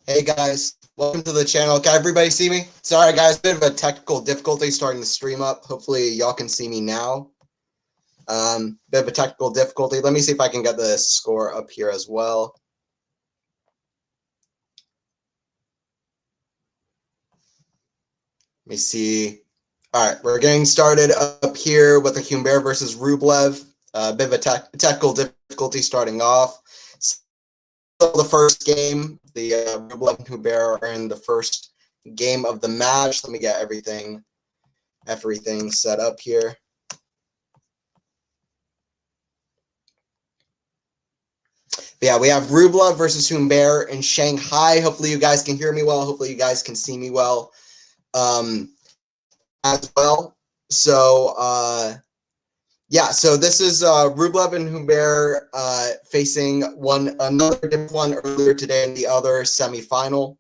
Hey guys, welcome to the channel. Can everybody see me? Sorry guys, bit of a technical difficulty starting the stream up. Hopefully y'all can see me now. Bit of a technical difficulty. Let me see if I can get the score up here as well. Let me see. All right, we're getting started up here with the Humbert versus Rublev. Bit of a technical difficulty starting off. So the first game, the Rublev and Humbert are in the first game of the match. Let me get everything set up here. But yeah, we have Rublev versus Humbert in Shanghai. Hopefully you guys can hear me well. Hopefully you guys can see me well as well. So yeah, so this is Rublev and Humbert facing another different one earlier today in the other semifinal.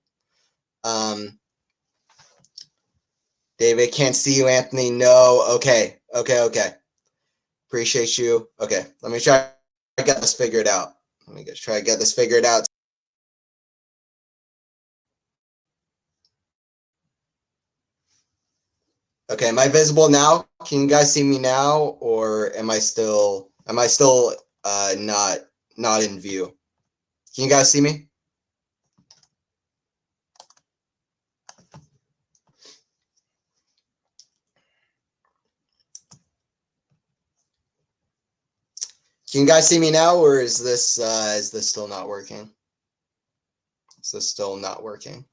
David, can't see you, Anthony. No. Okay. Okay. Appreciate you. Okay, let me try to get this figured out. Let me try to get this figured out. Okay, am I visible now? Can you guys see me now, or am I still not in view? Can you guys see me? Can you guys see me now, or is this still not working? Is this still not working?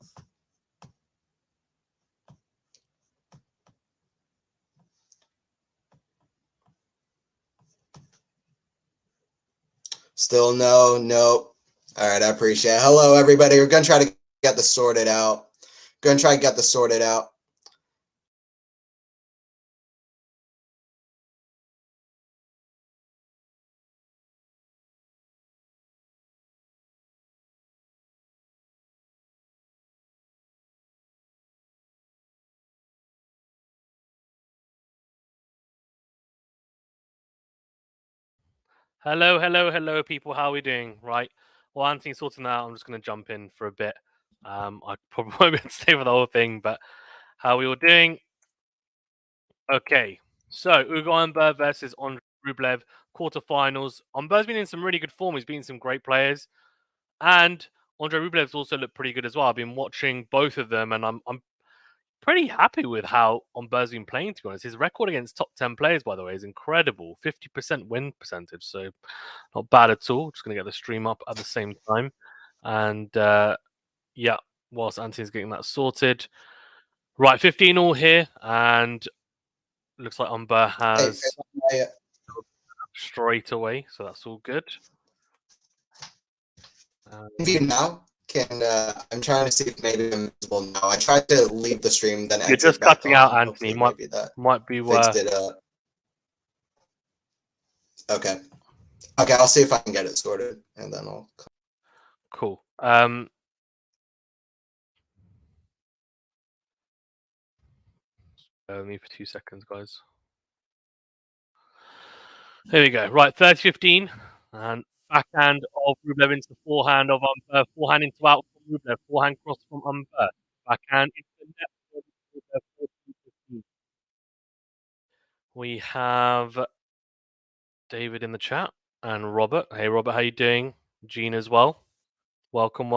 Still no, nope. All right, I appreciate it. Hello, everybody. We're gonna try to get this sorted out. Gonna try to get this sorted out. Hello, people. How are we doing? Right. Well, Anthony's sorting that out. I'm just going to jump in for a bit. I probably won't be able to stay for the whole thing, but how are we all doing? Okay. So, Ugo Humbert versus Andrey Rublev, quarterfinals. Humbert's been in some really good form. He's beaten some great players. And Andrey Rublev's also looked pretty good as well. I've been watching both of them, and I'm pretty happy with how Humbert's been playing, to be honest. His record against top 10 players, by the way, is incredible. 50% win percentage. So, not bad at all. Just going to get the stream up at the same time. And yeah, whilst Anthony's getting that sorted. Right, 15 all here. And looks like Humbert has straight away. So that's all good. View now. I'm trying to see if maybe I'm visible now. I tried to leave the stream, then You're just back cutting on. out, Anthony. Maybe that might be fixed it up. Okay, I'll see if I can get it sorted, and then I'll. Cool. Bear with me for 2 seconds, guys. Here we go. Right, 30-15. And backhand of Rublev into the forehand of Humbert. Forehand into out from Rublev. Forehand cross from Humbert. Backhand into the net. Rublev, 14-15. We have David in the chat and Robert. Hey, Robert, how you doing? Gene as well. Welcome.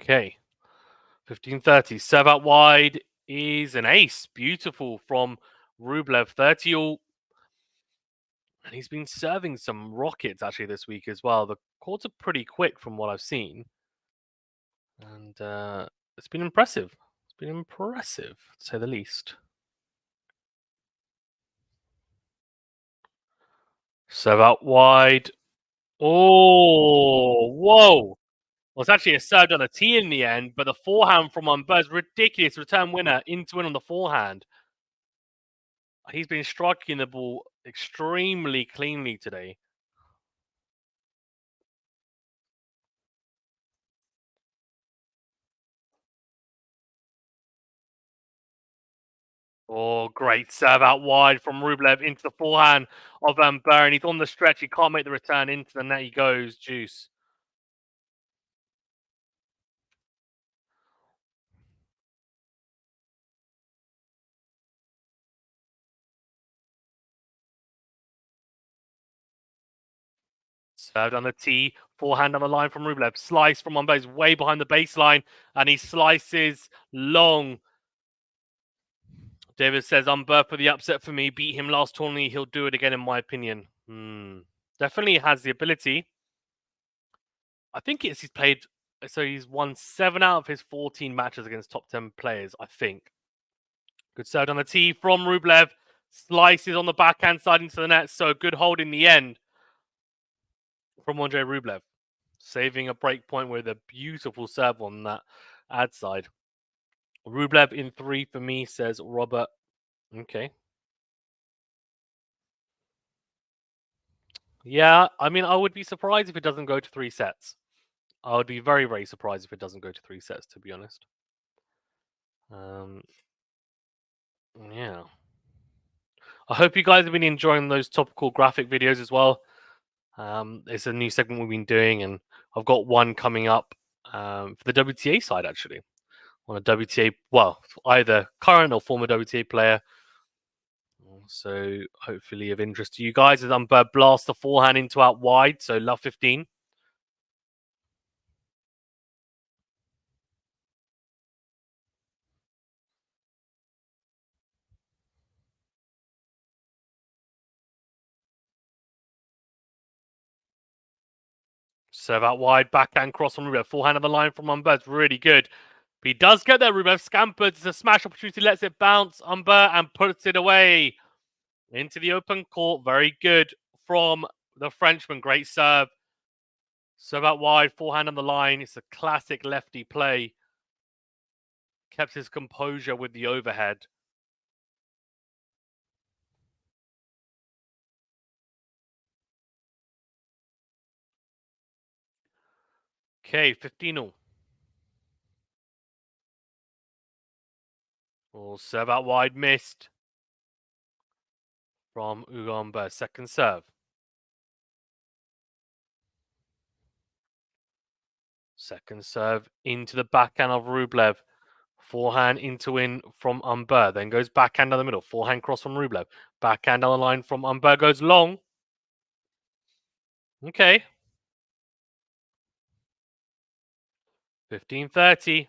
Okay. 15-30. Serve out wide is an ace. Beautiful from Rublev. 30 all. And he's been serving some rockets actually this week as well. The courts are pretty quick from what I've seen. And it's been impressive. It's been impressive, to say the least. Serve out wide. Oh, whoa. Well, it's actually a serve on a tee in the end, but the forehand from Humbert's ridiculous return winner into win on the forehand. He's been striking the ball extremely cleanly today. Oh, great serve out wide from Rublev into the forehand of Humbert, and he's on the stretch. He can't make the return into the net. He goes, juice. Served on the tee, forehand on the line from Rublev. Slice from Humbert, he's way behind the baseline, and he slices long. David says, Humbert for the upset for me. Beat him last tournament. He'll do it again, in my opinion. Definitely has the ability. I think he's played, so he's won 7 out of his 14 matches against top 10 players, I think. Good serve on the tee from Rublev. Slices on the backhand side into the net. So good hold in the end from Andrey Rublev. Saving a break point with a beautiful serve on that ad side. Rublev in 3 for me, says Robert. Okay. Yeah, I mean, I would be surprised if it doesn't go to 3 sets. I would be very, very surprised if it doesn't go to 3 sets, to be honest. Yeah. I hope you guys have been enjoying those topical graphic videos as well. It's a new segment we've been doing, and I've got one coming up for the WTA side, actually. On a WTA, well, either current or former WTA player. So hopefully of interest to you guys. As Humbert blasts the forehand into out wide, so love 15. Serve out wide, backhand cross from Rublev. Forehand on the line from Humbert. Really good. But he does get there, Rublev. Scampers. It's a smash opportunity. Lets it bounce. Humbert and puts it away. Into the open court. Very good from the Frenchman. Great serve. Serve out wide. Forehand on the line. It's a classic lefty play. Kept his composure with the overhead. Okay, 15-0. Oh, serve out wide, missed from Ugamba. Second serve. Second serve into the backhand of Rublev. Forehand into in from Humbert. Then goes backhand down the middle. Forehand cross from Rublev. Backhand down the line from Humbert. Goes long. Okay. 15-30.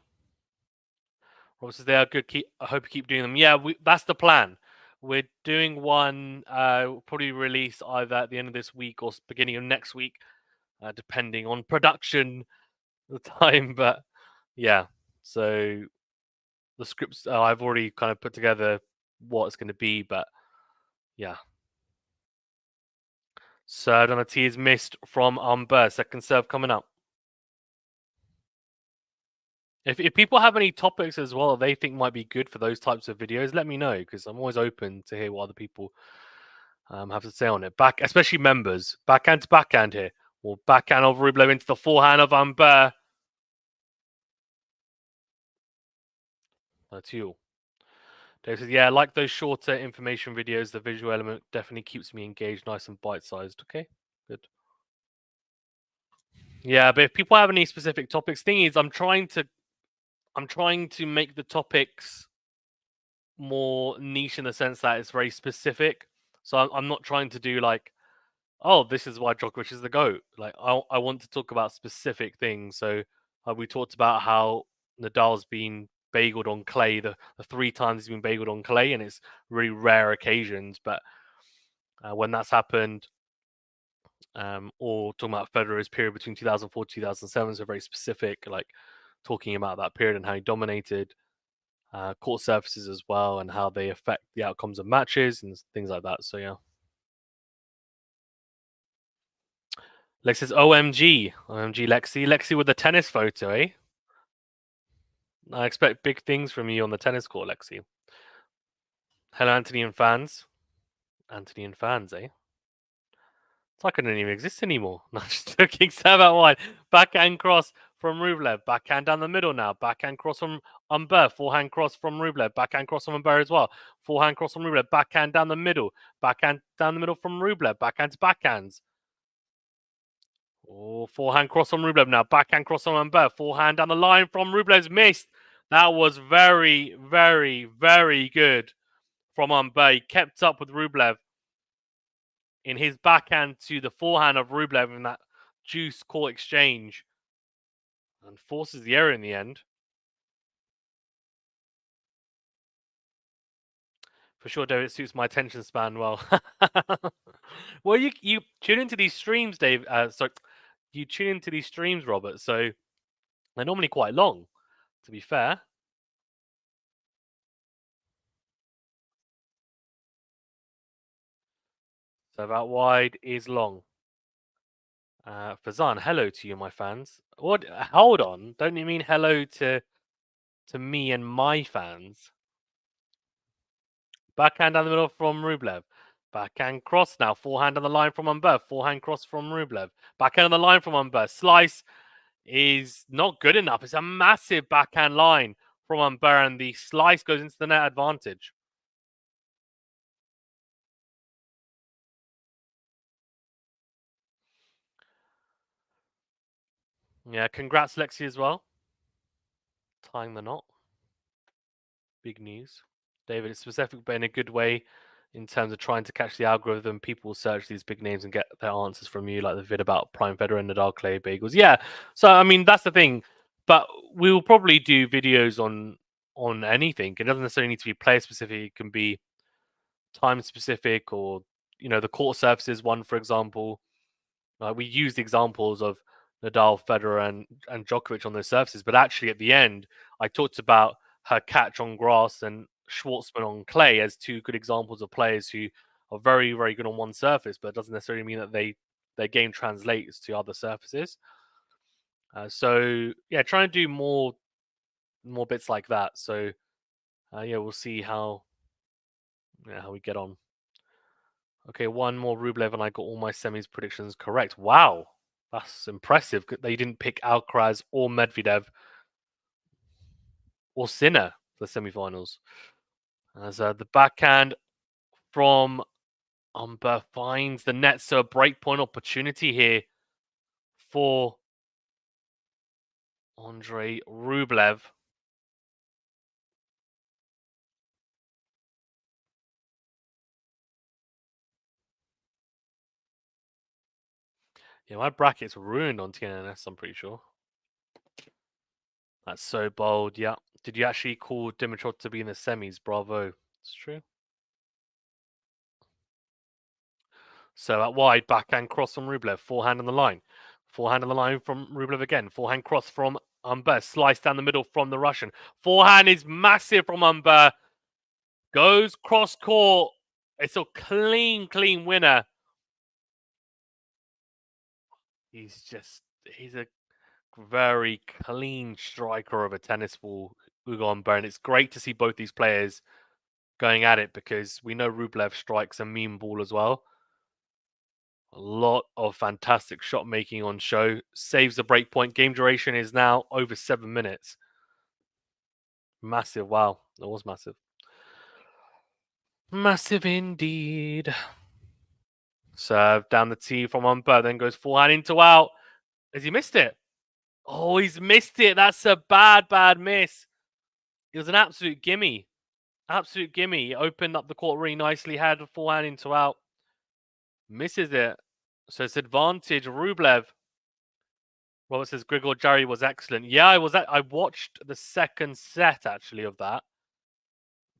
Obviously, they are good. I hope you keep doing them. Yeah, that's the plan. We're doing one, probably release either at the end of this week or beginning of next week, depending on production, the time. But yeah, so the scripts, I've already kind of put together what it's going to be. But yeah. Serve on a tee is missed from Humbert. Second serve coming up. If people have any topics as well they think might be good for those types of videos, let me know, because I'm always open to hear what other people have to say on it. Especially members. Backhand to backhand here. Or backhand of Rublev into the forehand of Humbert. That's you. Dave says, yeah, I like those shorter information videos. The visual element definitely keeps me engaged, nice and bite-sized. Okay, good. Yeah, but if people have any specific topics, thing is, I'm trying to make the topics more niche in the sense that it's very specific. So I'm not trying to do like, oh, this is why Djokovic is the GOAT. Like, I want to talk about specific things. So we talked about how Nadal's been bageled on clay, the 3 times he's been bageled on clay, and it's really rare occasions. But when that's happened, or talking about Federer's period between 2004 to 2007, so very specific, like talking about that period and how he dominated. Court surfaces as well, and how they affect the outcomes of matches and things like that. So yeah. Lex says, OMG Lexi with the tennis photo, eh? I expect big things from you on the tennis court, Lexi. Hello, Anthony and fans. Anthony and fans, eh? It's like I don't even exist anymore. Not just looking serve out wide. Backhand cross from Rublev. Backhand down the middle now. Backhand cross from Humbert. Forehand cross from Rublev. Backhand cross from Humbert as well. Forehand cross from Rublev. Backhand down the middle. Backhand down the middle from Rublev. Backhand to backhands. Oh, forehand cross from Rublev now. Backhand cross from Humbert. Forehand down the line from Rublev's missed. That was very, very, very good from Humbert. He kept up with Rublev in his backhand to the forehand of Rublev in that juice court exchange, and forces the error in the end. For sure, David, it suits my attention span well. Well, you tune into these streams, Dave. You tune into these streams, Robert. So they're normally quite long, to be fair. So out wide is long. Fazan, hello to you, my fans. What? Hold on. Don't you mean hello to me and my fans? Backhand down the middle from Rublev. Backhand cross now. Forehand on the line from Humbert. Forehand cross from Rublev. Backhand on the line from Humbert. Slice is not good enough. It's a massive backhand line from Humbert, and the slice goes into the net advantage. Yeah, congrats, Lexi, as well. Tying the knot. Big news. David, it's specific, but in a good way in terms of trying to catch the algorithm. People will search these big names and get their answers from you, like the vid about Prime Federer and Nadal Clay Bagels. Yeah, so I mean that's the thing. But we will probably do videos on anything. It doesn't necessarily need to be player specific. It can be time specific, or the court surfaces one, for example. We used examples of Nadal, Federer, and Djokovic on those surfaces, but actually at the end, I talked about her catch on grass and Schwartzman on clay as two good examples of players who are very, very good on one surface, but it doesn't necessarily mean that their game translates to other surfaces. So yeah, trying to do more bits like that. So yeah, we'll see how we get on. Okay, one more Rublev, and I got all my semis predictions correct. Wow, that's impressive. They didn't pick Alcaraz or Medvedev or Sinner for the semifinals. As the backhand from Humbert finds the net, so a breakpoint opportunity here for Andrey Rublev. Yeah, my bracket's ruined on TNS, I'm pretty sure. That's so bold, yeah. Did you actually call Dimitrov to be in the semis? Bravo. It's true. So at wide, backhand cross from Rublev, forehand on the line. Forehand on the line from Rublev again. Forehand cross from Humbert. Slice down the middle from the Russian. Forehand is massive from Humbert. Goes cross court. It's a clean winner. He's a very clean striker of a tennis ball, Hugo Humbert. And it's great to see both these players going at it, because we know Rublev strikes a mean ball as well. A lot of fantastic shot making on show. Saves the break point. Game duration is now over 7 minutes. Massive. Wow. That was massive. Massive indeed. Serve down the tee from Humbert. Then goes forehand into out. Has he missed it? Oh, he's missed it. That's a bad miss. It was an absolute gimme. Absolute gimme. He opened up the court really nicely. Had a forehand into out. Misses it. So it's advantage Rublev. Robert says Grigor Jarry was excellent. Yeah, I watched the second set actually of that.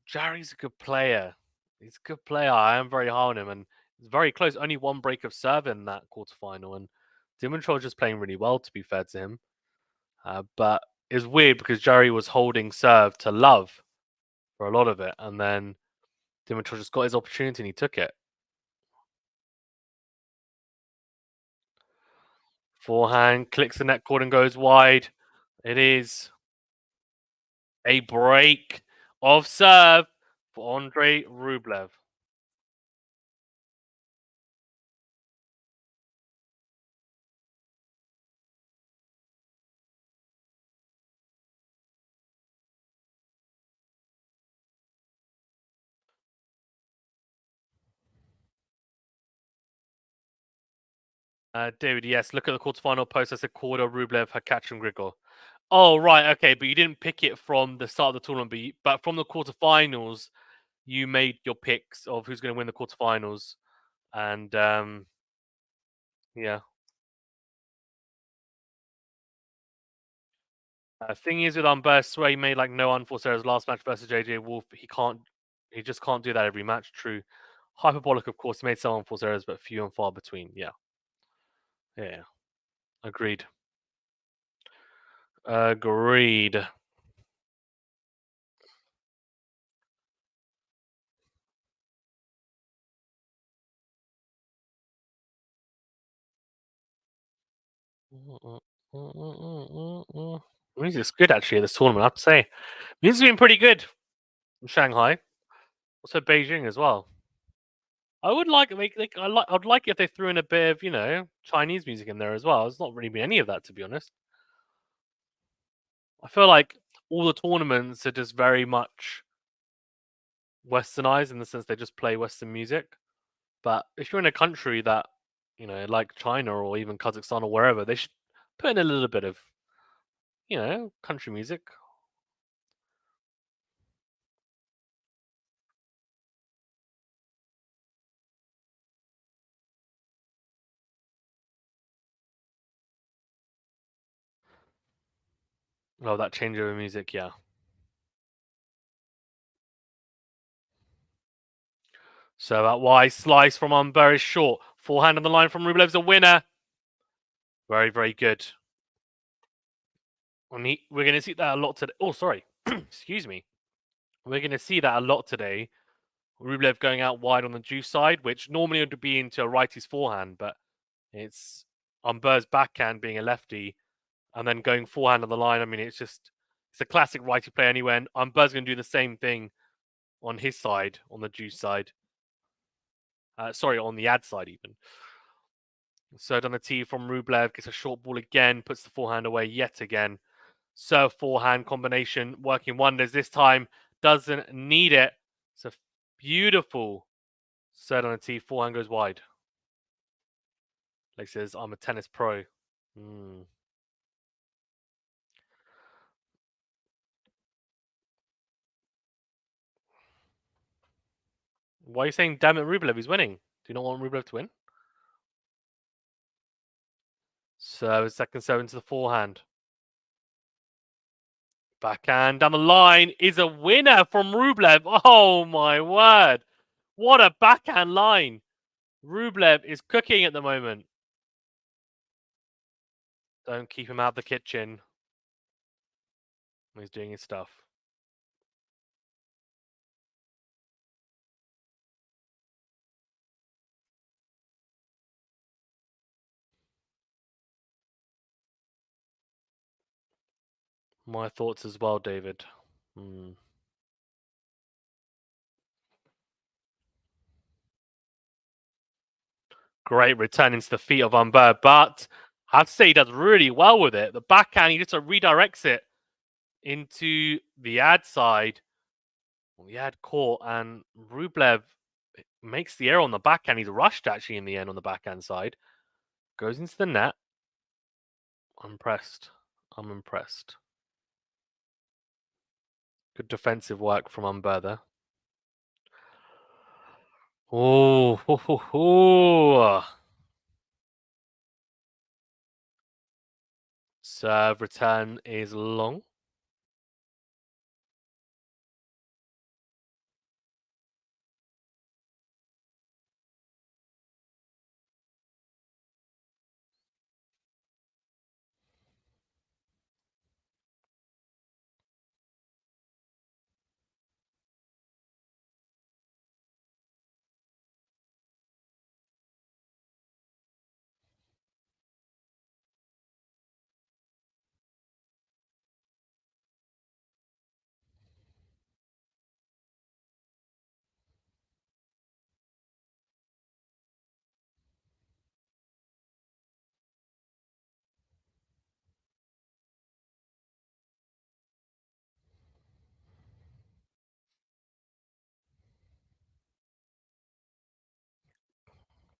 Jarry's a good player. He's a good player. I am very high on him, and it's very close. Only one break of serve in that quarterfinal, and Dimitrov just playing really well, to be fair to him. But it's weird because Jarry was holding serve to love for a lot of it, and then Dimitrov just got his opportunity and he took it. Forehand clicks the net cord and goes wide. It is a break of serve for Andrey Rublev. David, yes, look at the quarterfinal post. I said Korda, Rublev, Hakac, and Grigor. Oh, right, okay, but you didn't pick it from the start of the tournament, but from the quarterfinals, you made your picks of who's going to win the quarterfinals. And yeah. Thing is with Humbert, swear he made like no unforced errors last match versus JJ Wolf. He just can't do that every match. True. Hyperbolic, of course, he made some unforced errors, but few and far between. Yeah. Yeah. Agreed. Agreed. Music's good actually at this tournament, I have to say. Music's been pretty good in Shanghai. Also Beijing as well. I would like I'd like if they threw in a bit of, Chinese music in there as well. There's not really been any of that, to be honest. I feel like all the tournaments are just very much westernized in the sense they just play Western music. But if you're in a country that, like China or even Kazakhstan or wherever, they should put in a little bit of, country music. Oh, that changeover music, yeah. So that wide slice from Humbert is short. Forehand on the line from Rublev's a winner. Very, very good. We're going to see that a lot today. Oh, sorry. Excuse me. We're going to see that a lot today. Rublev going out wide on the juice side, which normally would be into a righty's forehand, but it's Humbert's backhand being a lefty and then going forehand on the line. I mean, it's a classic righty play anyway. And Humbert's going to do the same thing on his side, on the juice side. Sorry, on the ad side even. Served on the tee from Rublev, gets a short ball again, puts the forehand away yet again. Serve forehand combination working wonders this time. Doesn't need it. It's a beautiful serve on the tee. Forehand goes wide. Like says, I'm a tennis pro. Why are you saying, damn it, Rublev? He's winning. Do you not want Rublev to win? So second serve into the forehand. Backhand down the line is a winner from Rublev. Oh my word. What a backhand line. Rublev is cooking at the moment. Don't keep him out of the kitchen. He's doing his stuff. My thoughts as well, David. Great return into the feet of Humbert, but I have to say he does really well with it. The backhand, he just redirects it into the ad side, the ad court, and Rublev makes the error on the backhand. He's rushed actually in the end on the backhand side. Goes into the net. I'm impressed. Good defensive work from Humbert there. Oh, ho, ho, ho. Serve return is long.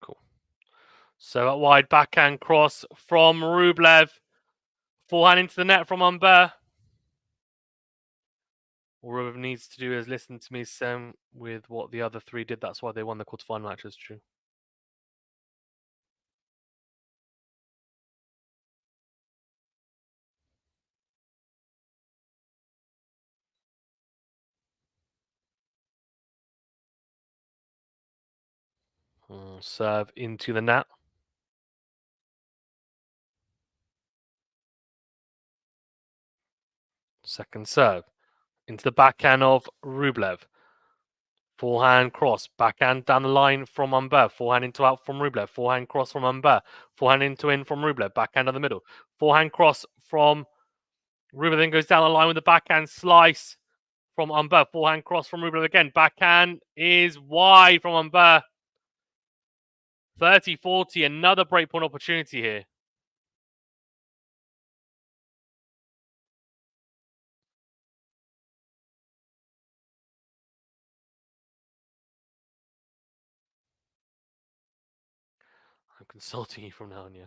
Cool. So a wide backhand cross from Rublev. Forehand into the net from Humbert. All Rublev needs to do is listen to me, Sam, with what the other three did. That's why they won the quarterfinal matches. True. Serve into the net. Second serve. Into the backhand of Rublev. Forehand cross. Backhand down the line from Humbert. Forehand into out from Rublev. Forehand cross from Humbert. Forehand into in from Rublev. Backhand in the middle. Forehand cross from Rublev, then goes down the line with the backhand slice from Humbert. Forehand cross from Rublev again. Backhand is wide from Humbert. 30-40. Another breakpoint opportunity here. I'm consulting you from now on, yeah.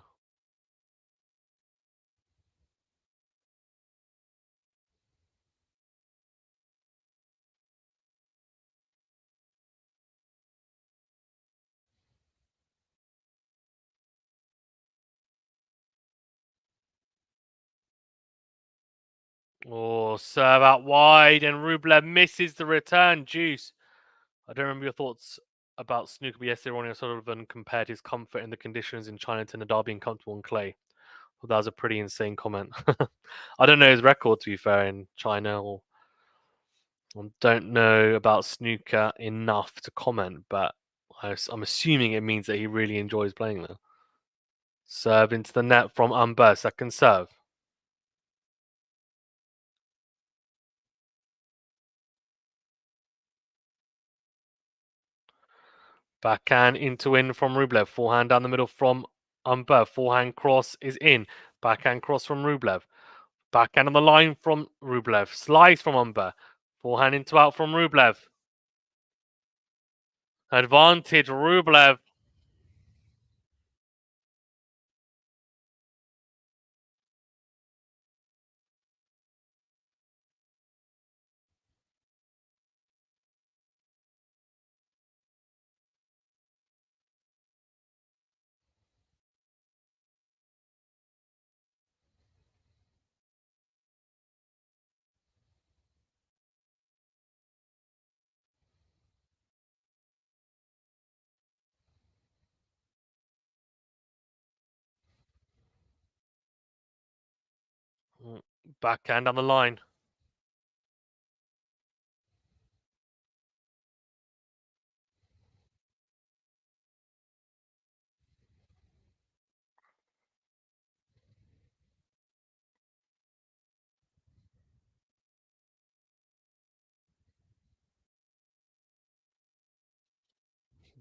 Oh, serve out wide, and Rublev misses the return. Juice. I don't remember your thoughts about snooker, but yesterday Ronnie O'Sullivan compared his comfort in the conditions in China to Nadal being comfortable on clay. Well, that was a pretty insane comment. I don't know his record, to be fair, in China, or don't know about snooker enough to comment, but I'm assuming it means that he really enjoys playing there. Serve into the net from Humbert, second serve. Backhand into in from Rublev. Forehand down the middle from Humbert. Forehand cross is in. Backhand cross from Rublev. Backhand on the line from Rublev. Slice from Humbert. Forehand into out from Rublev. Advantage Rublev. Backhand on the line.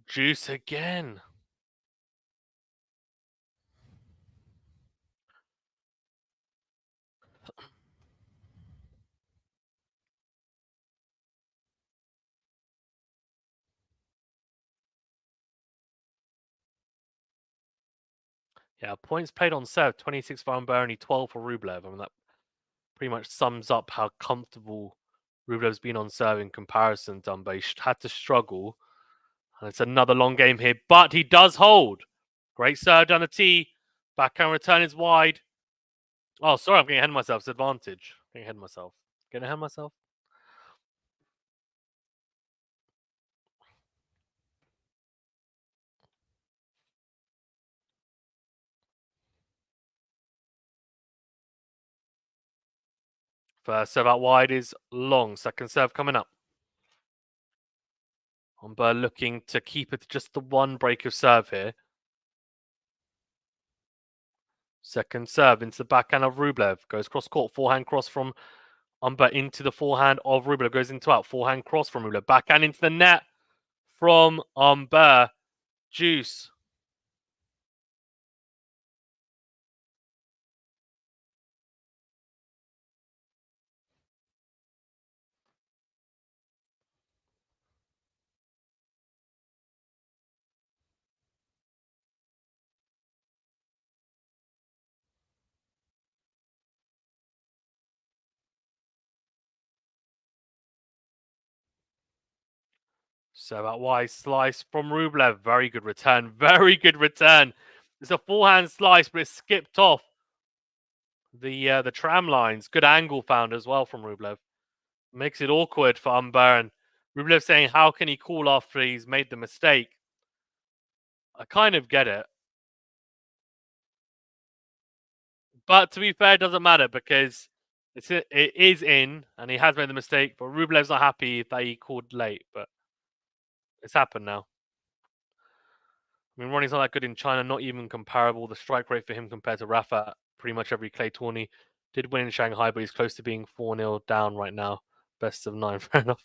Juice again. Yeah, points played on serve, 26 for Humbert, only 12 for Rublev. I mean, that pretty much sums up how comfortable Rublev's been on serve in comparison to Humbert. He had to struggle. And it's another long game here, but he does hold. Great serve down the tee. Backhand return is wide. Oh, sorry, I'm getting ahead of myself. It's advantage. Getting ahead of myself. Getting ahead of myself. First serve out wide is long. Second serve coming up. Humbert looking to keep it to just the one break of serve here. Second serve into the backhand of Rublev. Goes cross court. Forehand cross from Humbert into the forehand of Rublev. Goes into out. Forehand cross from Rublev. Backhand into the net from Humbert. Juice. Serve out wide. Slice from Rublev. Very good return. Very good return. It's a forehand slice, but it skipped off the tram lines. Good angle found as well from Rublev. Makes it awkward for Humbert. And Rublev saying, how can he call after he's made the mistake? I kind of get it. But to be fair, it doesn't matter because it is in and he has made the mistake. But Rublev's not happy that he called late. But it's happened now. I mean, Ronnie's not that good in China, not even comparable. The strike rate for him compared to Rafa, pretty much every clay tourney. Did win in Shanghai, but he's close to being 4-0 down right now. Best of 9, fair enough.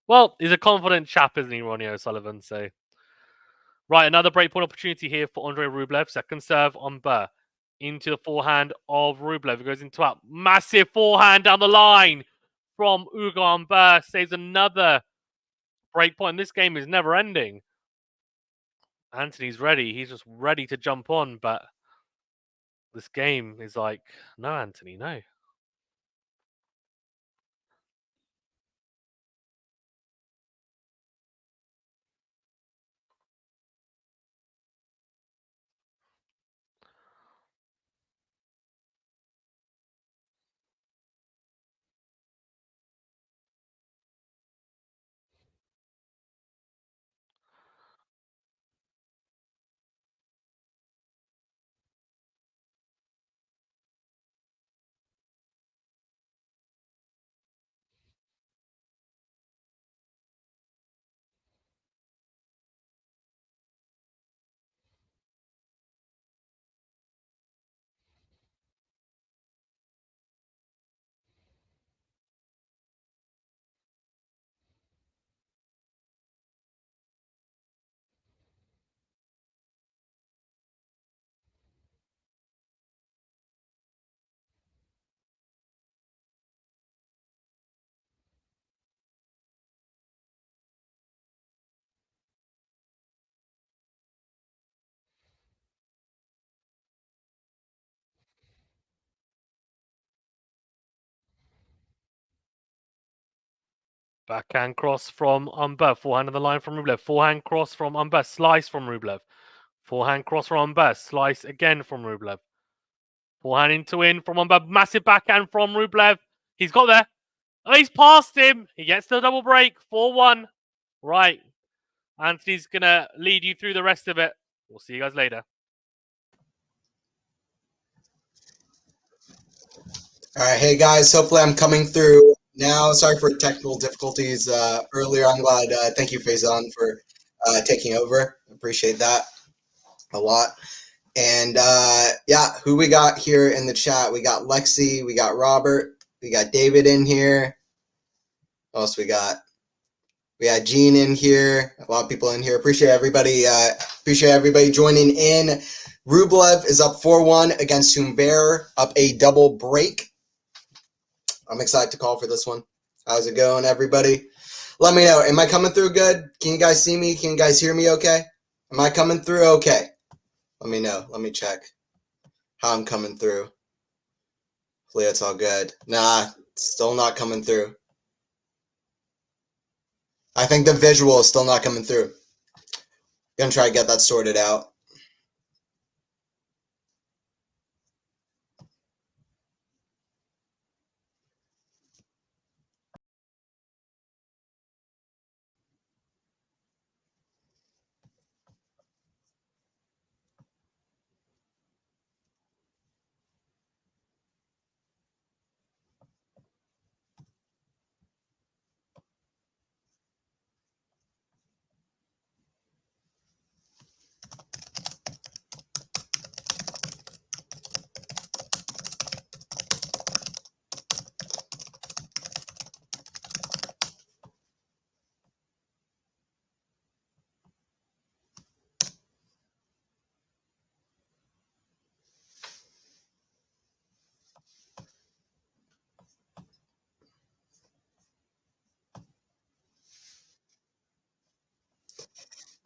Well, he's a confident chap, isn't he, Ronnie O'Sullivan? So, right, another breakpoint opportunity here for Andrey Rublev. Second serve on Burr. Into the forehand of Rublev. It goes into a massive forehand down the line from Hugo Humbert. Saves another breakpoint. This game is never ending. Anthony's ready. He's just ready to jump on, but this game is like, no, Anthony, no. Backhand cross from Humbert. Forehand on the line from Rublev. Forehand cross from Humbert. Slice from Rublev. Forehand cross from Humbert. Slice again from Rublev. Forehand into in from Humbert. Massive backhand from Rublev. He's got there. Oh, he's past him. He gets the double break. 4-1. Right. Anthony's going to lead you through the rest of it. We'll see you guys later. All right, hey guys, hopefully I'm coming through now. Sorry for technical difficulties earlier. I'm glad, thank you Faison for taking over. Appreciate that a lot. And yeah, who we got here in the chat? We got Lexi, we got Robert, we got David in here. What else we got? We had Gene in here. A lot of people in here. Appreciate everybody joining in. Rublev is up 4-1 against Humbert, up a double break. I'm excited to call for this one. How's it going, everybody? Let me know. Am I coming through good? Can you guys see me? Can you guys hear me okay? Am I coming through okay? Let me know. Let me check how I'm coming through. Hopefully it's all good. Nah, still not coming through. I think the visual is still not coming through. Gonna try to get that sorted out.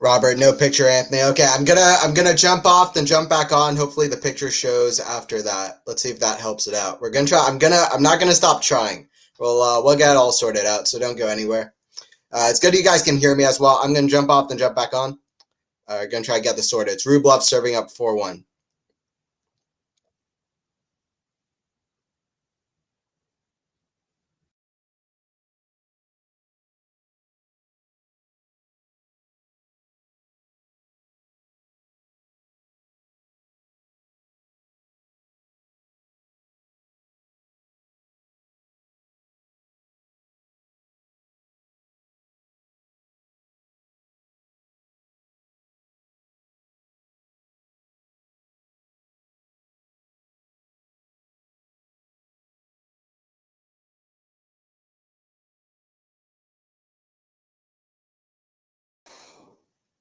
Robert, no picture, Anthony. Okay, I'm gonna jump off, then jump back on. Hopefully the picture shows after that. Let's see if that helps it out. We're gonna try. I'm not gonna stop trying. We'll get it all sorted out. So don't go anywhere. It's good you guys can hear me as well. I'm gonna jump off, then jump back on. Gonna try to get this sorted. It's Rublev serving up 4-1.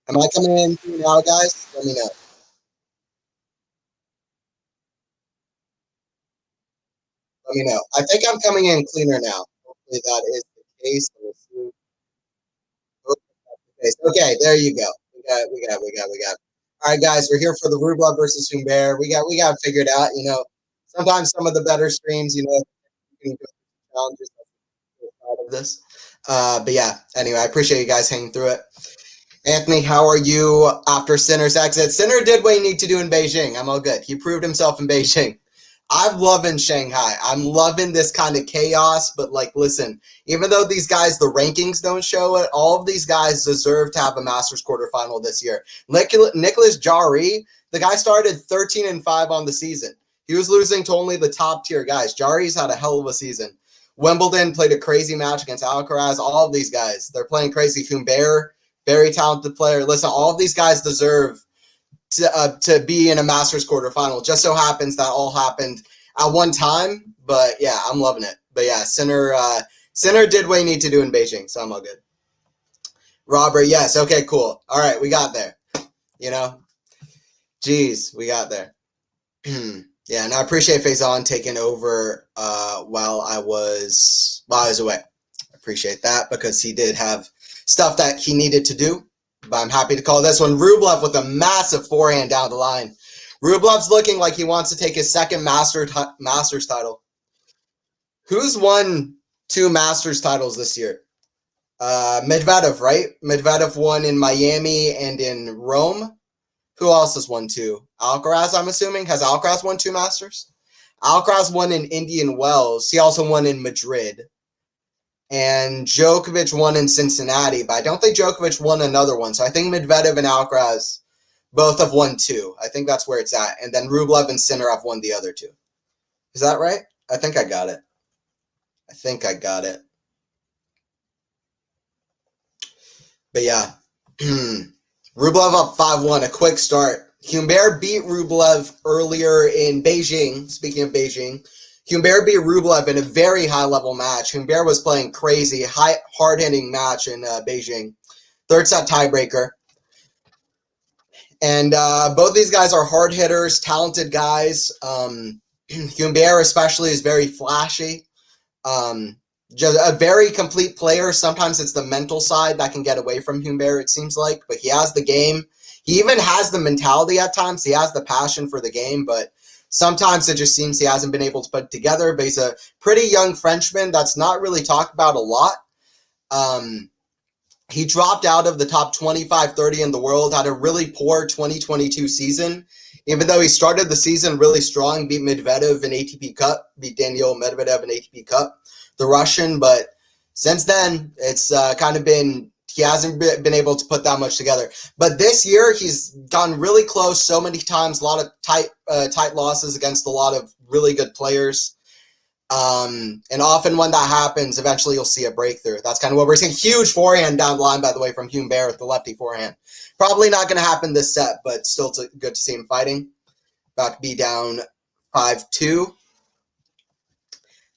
Am I coming in now, guys? Let me know. Let me know. I think I'm coming in cleaner now. Hopefully that is the case. Okay, there you go. got. All right, guys, we're here for the Rublev versus Humbert. We got it figured out. Sometimes some of the better streams, you can go through challenges of this. But yeah, anyway, I appreciate you guys hanging through it. Anthony, how are you after Sinner's exit? Sinner did what he needed to do in Beijing. I'm all good. He proved himself in Beijing. I'm loving Shanghai. I'm loving this kind of chaos, but listen, even though these guys, the rankings don't show it, all of these guys deserve to have a Masters quarterfinal this year. Nicholas Jarry, the guy started 13-5 on the season. He was losing to only the top tier guys. Jarry's had a hell of a season. Wimbledon played a crazy match against Alcaraz. All of these guys, they're playing crazy. Humbert, very talented player. Listen, all of these guys deserve to be in a Masters quarterfinal. Just so happens that all happened at one time, but yeah, I'm loving it. But yeah, Sinner did what he needed to do in Beijing, so I'm all good. Robert, yes, okay, cool. All right, we got there. Jeez, we got there. Yeah, and I appreciate Faison taking over while I was away. I appreciate that because he did have stuff that he needed to do. But I'm happy to call this one. Rublev with a massive forehand down the line. Rublev's looking like he wants to take his second Masters title. Who's won 2 Masters titles this year? Medvedev, right? Medvedev won in Miami and in Rome. Who else has won 2? Alcaraz, I'm assuming. Has Alcaraz won 2 Masters? Alcaraz won in Indian Wells. He also won in Madrid. And Djokovic won in Cincinnati, but I don't think Djokovic won another one. So I think Medvedev and Alcaraz both have won 2. I think that's where it's at. And then Rublev and Sinner have won the other 2. Is that right? I think I got it. But yeah. Rublev up 5-1, a quick start. Humbert beat Rublev earlier in Beijing. Speaking of Beijing, Humbert beat Rublev in a very high-level match. Humbert was playing crazy, hard-hitting match in Beijing. Third set tiebreaker. And both these guys are hard hitters, talented guys. Humbert especially is very flashy. Just a very complete player. Sometimes it's the mental side that can get away from Humbert, it seems like. But he has the game. He even has the mentality at times. He has the passion for the game, but sometimes it just seems he hasn't been able to put it together. But he's a pretty young Frenchman that's not really talked about a lot. He dropped out of the top 25-30 in the world, had a really poor 2022 season. Even though he started the season really strong, beat Medvedev in ATP Cup, beat Daniil Medvedev in ATP Cup, the Russian. But since then, it's kind of been, he hasn't been able to put that much together. But this year, he's gone really close so many times, a lot of tight losses against a lot of really good players. And often when that happens, eventually you'll see a breakthrough. That's kind of what we're seeing. Huge forehand down the line, by the way, from Humbert with the lefty forehand. Probably not going to happen this set, but still good to see him fighting. About to be down 5-2.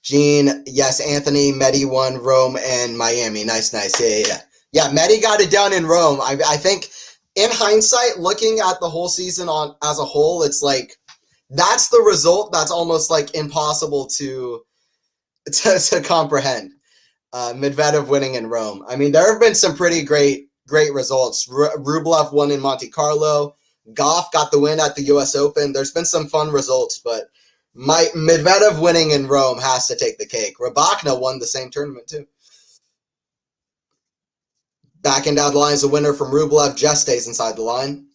Gene, yes, Anthony, Medi won Rome and Miami. Nice. Yeah. Yeah, Medi got it done in Rome. I think in hindsight, looking at the whole season as a whole, it's like, that's the result that's almost like impossible to comprehend. Medvedev winning in Rome. I mean, there have been some pretty great results. Rublev won in Monte Carlo. Goff got the win at the U.S. Open. There's been some fun results, but Medvedev winning in Rome has to take the cake. Rybakina won the same tournament too. Backing down the line is a winner from Rublev. Just stays inside the line.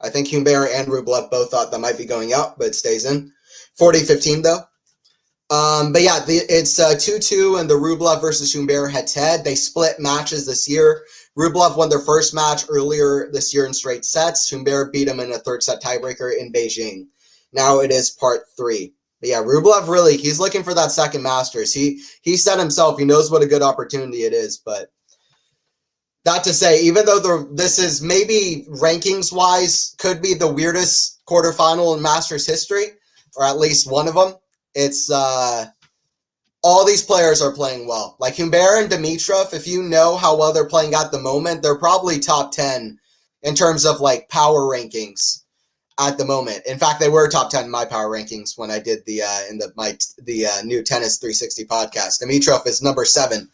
I think Humbert and Rublev both thought that might be going out, but it stays in. 40-15 though. But yeah, it's 2-2 in the Rublev versus Humbert head-to-head. They split matches this year. Rublev won their first match earlier this year in straight sets. Humbert beat him in a third set tiebreaker in Beijing. Now it is part 3. But yeah, Rublev really, he's looking for that second Masters. He said himself, he knows what a good opportunity it is, but that to say, even though this is maybe rankings-wise could be the weirdest quarterfinal in Masters history, or at least one of them, it's all these players are playing well. Like Humbert and Dimitrov, if you know how well they're playing at the moment, they're probably top 10 in terms of like power rankings at the moment. In fact, they were top 10 in my power rankings when I did the new Tennis 360 podcast. Dimitrov is number 7.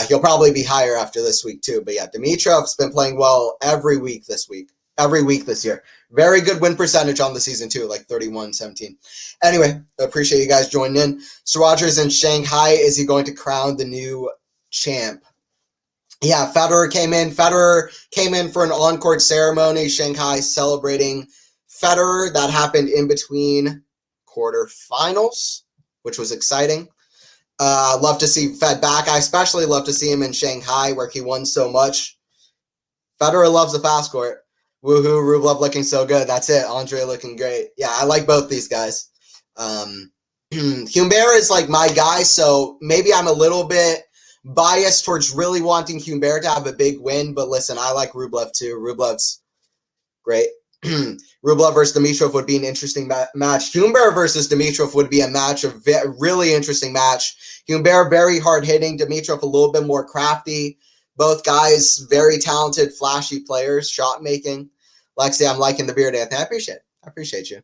He'll probably be higher after this week too. But yeah, Dimitrov's been playing well every week this year. Very good win percentage on the season too, like 31-17. Anyway, appreciate you guys joining in. So Rogers in Shanghai, is he going to crown the new champ? Yeah, Federer came in. Federer came in for an on-court ceremony. Shanghai celebrating Federer. That happened in between quarterfinals, which was exciting. Love to see Fed back. I especially love to see him in Shanghai where he won so much. Federer loves the fast court. Woohoo, Rublev looking so good. That's it. Andrey looking great. Yeah, I like both these guys. Humbert is like my guy, so maybe I'm a little bit biased towards really wanting Humbert to have a big win, but listen, I like Rublev too. Rublev's great. Rublev versus Dimitrov would be an interesting match. Humbert versus Dimitrov would be a really interesting match. Humbert very hard hitting, Dimitrov a little bit more crafty. Both guys very talented, flashy players, shot making. Lexi, I'm liking the beard, Anthony. I appreciate you.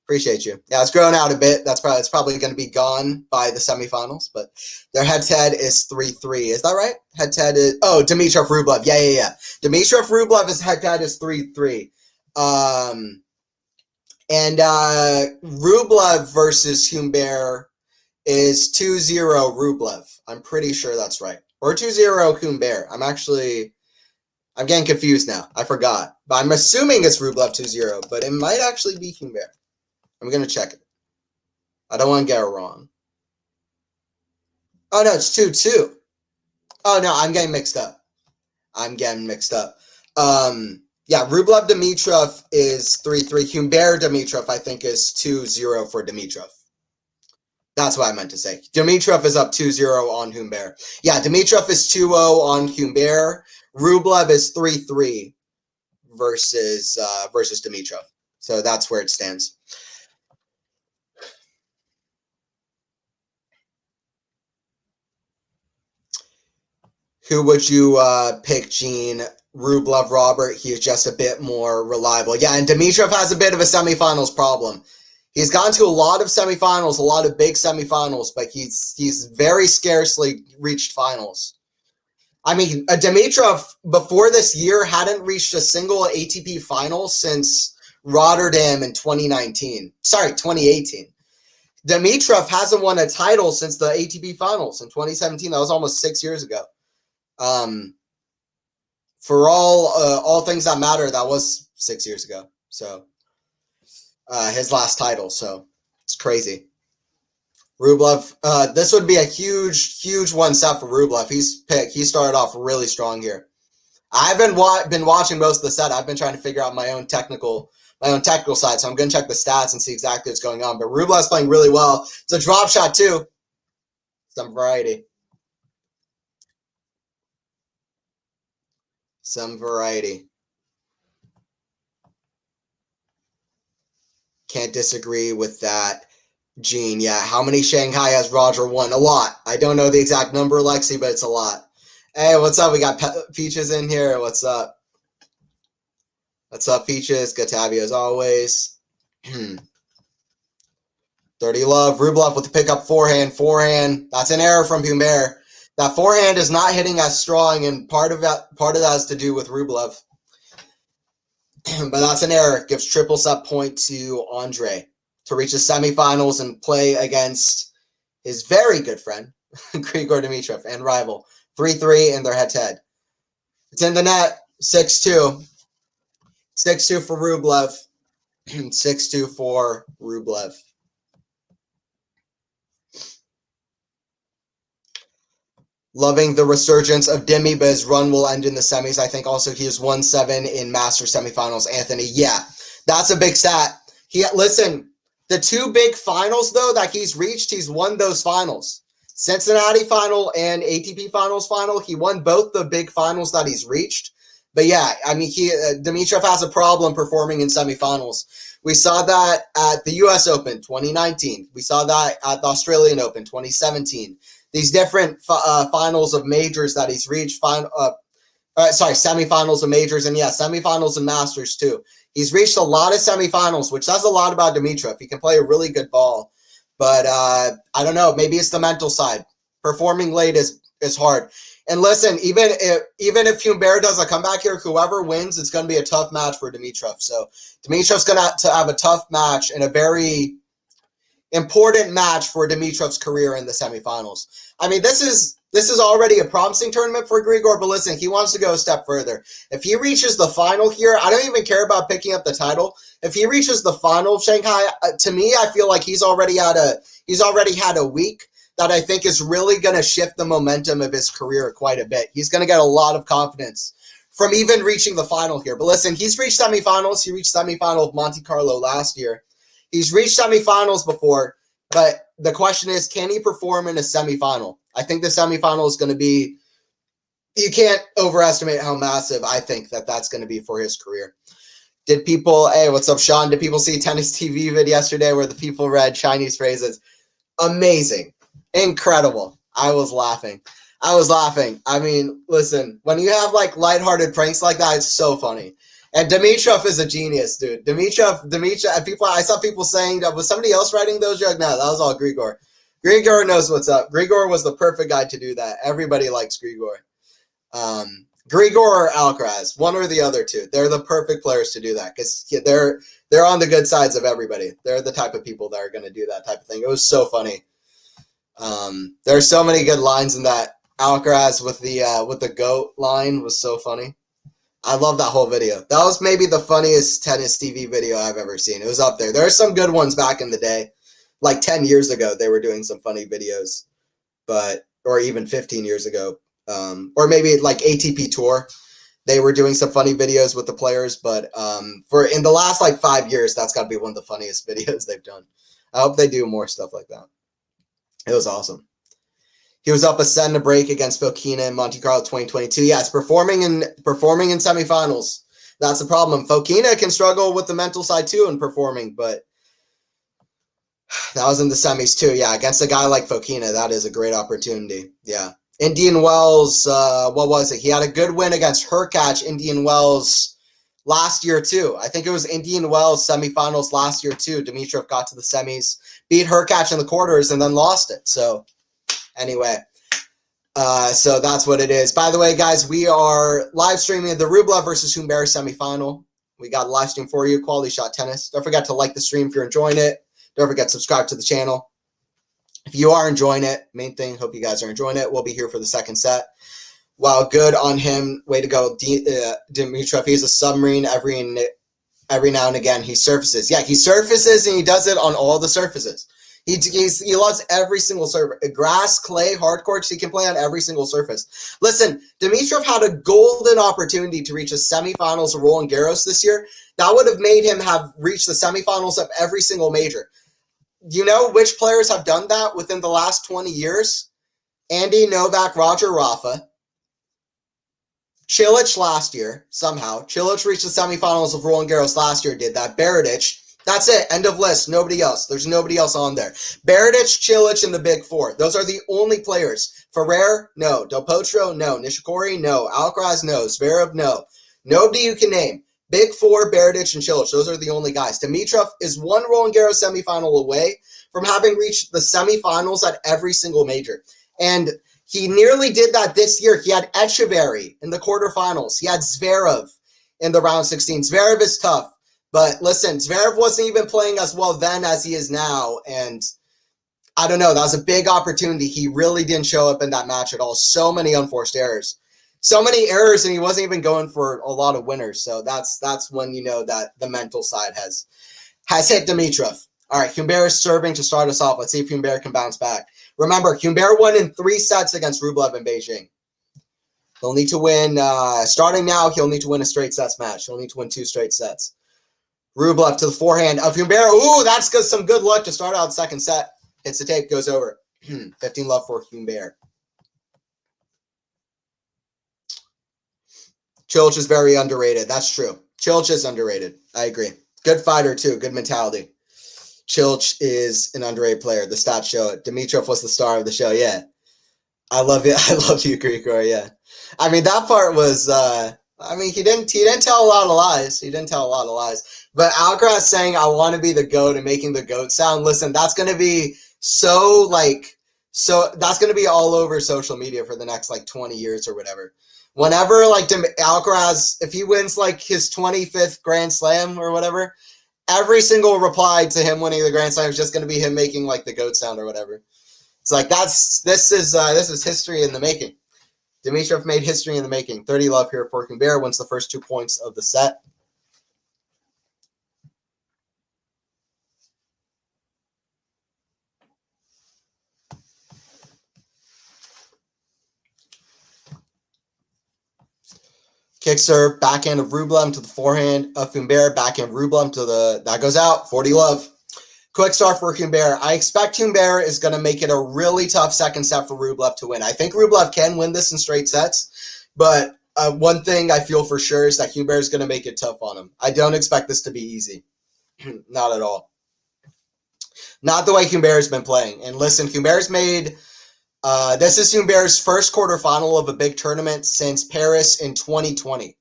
Appreciate you. Yeah, it's grown out a bit. It's probably going to be gone by the semifinals, but their head-to-head is 3-3. Is that right? Head-to-head is Dimitrov Rublev. Yeah. Dimitrov Rublev is head-to-head is 3-3. And Rublev versus Humbert is 2-0 Rublev. I'm pretty sure that's right. Or 2-0 Humbert. I'm getting confused now. I forgot. But I'm assuming it's Rublev 2-0, but it might actually be Humbert. I'm going to check it. I don't want to get it wrong. Oh, no, it's 2-2. Oh, no, I'm getting mixed up. Yeah, Rublev Dimitrov is 3-3. Humbert Dimitrov, I think, is 2-0 for Dimitrov. That's what I meant to say. Dimitrov is up 2-0 on Humbert. Yeah, Dimitrov is 2-0 on Humbert. Rublev is 3-3 versus Dimitrov. So that's where it stands. Who would you pick, Gene? Rublev, Robert. He is just a bit more reliable. Yeah, and Dimitrov has a bit of a semifinals problem. He's gone to a lot of semifinals, a lot of big semifinals, but he's very scarcely reached finals. I mean, Dimitrov, before this year, hadn't reached a single ATP final since Rotterdam in 2019. Sorry, 2018. Dimitrov hasn't won a title since the ATP finals in 2017. That was almost 6 years ago. For all things that matter, that was 6 years ago. So his last title. So it's crazy. Rublev, this would be a huge one set for Rublev. He started off really strong here. I haven't been watching most of the set. I've been trying to figure out my own technical side. So I'm going to check the stats and see exactly what's going on. But Rublev's playing really well. It's a drop shot too. Some variety. Can't disagree with that, Gene. Yeah, how many Shanghai has Roger won? A lot. I don't know the exact number, Lexi, but it's a lot. Hey, what's up? We got Peaches in here. What's up? What's up, Peaches? Good to have you as always. 30 love. Rublev with the pickup forehand. That's an error from Humbert. That forehand is not hitting as strong, and part of that has to do with Rublev. But that's an error. Gives triple set point to Andrey to reach the semifinals and play against his very good friend, Grigor Dimitrov, and rival. 3-3 in their head-to-head. It's in the net. 6-2. 6-2 for Rublev. 6-2 for Rublev. Loving the resurgence of Dimi, but his run will end in the semis. I think also he is 1-7 in Masters semifinals. Anthony, yeah, that's a big stat. Listen, the two big finals, though, that he's reached, he's won those finals. Cincinnati final and ATP finals final. He won both the big finals that he's reached. But yeah, I mean, Dimitrov has a problem performing in semifinals. We saw that at the U.S. Open 2019. We saw that at the Australian Open 2017. These different finals of majors that he's reached, semifinals of majors, and yeah, semifinals and Masters too. He's reached a lot of semifinals, which says a lot about Dimitrov. He can play a really good ball, but I don't know. Maybe it's the mental side. Performing late is hard. And listen, even if Humbert does a comeback here, whoever wins, it's going to be a tough match for Dimitrov. So Dimitrov's going to have a tough match and a very important match for Dimitrov's career in the semifinals. I mean, this is already a promising tournament for Grigor, but listen, he wants to go a step further. If he reaches the final here, I don't even care about picking up the title. If he reaches the final of Shanghai, to me, I feel like he's already had a week that I think is really going to shift the momentum of his career quite a bit. He's going to get a lot of confidence from even reaching the final here. But listen, he's reached semifinals. He reached semifinal of Monte Carlo last year. He's reached semifinals before, but the question is, can he perform in a semifinal? I think the semifinal is going to be, you can't overestimate how massive I think that's going to be for his career. Hey, what's up, Sean? Did people see Tennis TV vid yesterday where the people read Chinese phrases? Amazing. Incredible. I was laughing. I mean, listen, when you have like lighthearted pranks like that, it's so funny. And Dimitrov is a genius, dude. Dimitrov, people, I saw people saying that, was somebody else writing those jokes? No, that was all Grigor. Grigor knows what's up. Grigor was the perfect guy to do that. Everybody likes Grigor. Grigor or Alcaraz, one or the other two. They're the perfect players to do that because they're on the good sides of everybody. They're the type of people that are going to do that type of thing. It was so funny. There are so many good lines in that. Alcaraz with the GOAT line was so funny. I love that whole video. That was maybe the funniest tennis TV video I've ever seen. It was up there. There are some good ones back in the day. Like 10 years ago, they were doing some funny videos, or even 15 years ago. Or maybe like ATP Tour. They were doing some funny videos with the players, but in the last like 5 years, that's got to be one of the funniest videos they've done. I hope they do more stuff like that. It was awesome. He was up a set and a break against Fokina in Monte Carlo 2022. Yes, performing in semifinals. That's the problem. Fokina can struggle with the mental side too in performing, but that was in the semis too. Yeah, against a guy like Fokina, that is a great opportunity. Yeah. Indian Wells, what was it? He had a good win against Hurkacz, Indian Wells last year too. I think it was Indian Wells semifinals last year too. Dimitrov got to the semis, beat Hurkacz in the quarters, and then lost it. So anyway, so that's what it is. By the way, guys, we are live streaming the Rublev versus Humbert semifinal. We got a live stream for you, QualityShot Tennis. Don't forget to like the stream if you're enjoying it. Don't forget to subscribe to the channel. If you are enjoying it, main thing, hope you guys are enjoying it. We'll be here for the second set. Wow, good on him. Way to go, Dimitrov. He's a submarine every now and again. He surfaces. Yeah, he surfaces, and he does it on all the surfaces. He loves every single surface. Grass, clay, hard courts, he can play on every single surface. Listen, Dimitrov had a golden opportunity to reach the semifinals of Roland Garros this year. That would have made him have reached the semifinals of every single major. You know which players have done that within the last 20 years? Andy, Novak, Roger, Rafa. Cilic last year, somehow. Cilic reached the semifinals of Roland Garros last year, did that. Berdych. That's it. End of list. Nobody else. There's nobody else on there. Berdych, Cilic, and the Big Four. Those are the only players. Ferrer, no. Del Potro, no. Nishikori, no. Alcaraz, no. Zverev, no. Nobody you can name. Big Four, Berdych, and Cilic. Those are the only guys. Dimitrov is one Roland Garros semifinal away from having reached the semifinals at every single major. And he nearly did that this year. He had Echeverry in the quarterfinals. He had Zverev in the round 16. Zverev is tough. But listen, Zverev wasn't even playing as well then as he is now. And I don't know. That was a big opportunity. He really didn't show up in that match at all. So many unforced errors. So many errors, and he wasn't even going for a lot of winners. So that's when you know that the mental side has hit Dimitrov. All right, Humbert is serving to start us off. Let's see if Humbert can bounce back. Remember, Humbert won in 3 sets against Rublev in Beijing. He'll need to win, starting now, he'll need to win a straight sets match. He'll need to win 2 straight sets. Rublev to the forehand of Humbert. Ooh, that's some good luck to start out second set. Hits the tape, goes over. 15 love for Humbert. Cilic is very underrated. That's true. Cilic is underrated. I agree. Good fighter, too. Good mentality. Cilic is an underrated player. The stats show it. Dimitrov was the star of the show. Yeah. I love it. I love you, Grigor. Yeah. I mean, that part was, he didn't tell a lot of lies. He didn't tell a lot of lies. But Alcaraz saying, I want to be the GOAT and making the GOAT sound, listen, that's going to be so, So that's going to be all over social media for the next like 20 years or whatever. Whenever like Alcaraz, if he wins like his 25th Grand Slam or whatever, every single reply to him winning the Grand Slam is just going to be him making like the goat sound or whatever. It's like this is history in the making. Dimitrov made history in the making. 30 love here for Humbert, wins the first 2 points of the set. Kick serve, backhand of Rublev to the forehand of Humbert, backhand Rublev to the, that goes out, 40 love. Quick start for Humbert. I expect Humbert is going to make it a really tough second set for Rublev to win. I think Rublev can win this in straight sets, but one thing I feel for sure is that Humbert is going to make it tough on him. I don't expect this to be easy. Not at all. Not the way Humbert has been playing. And listen, Humbert's made... this is Humbert's first quarterfinal of a big tournament since Paris in 2020.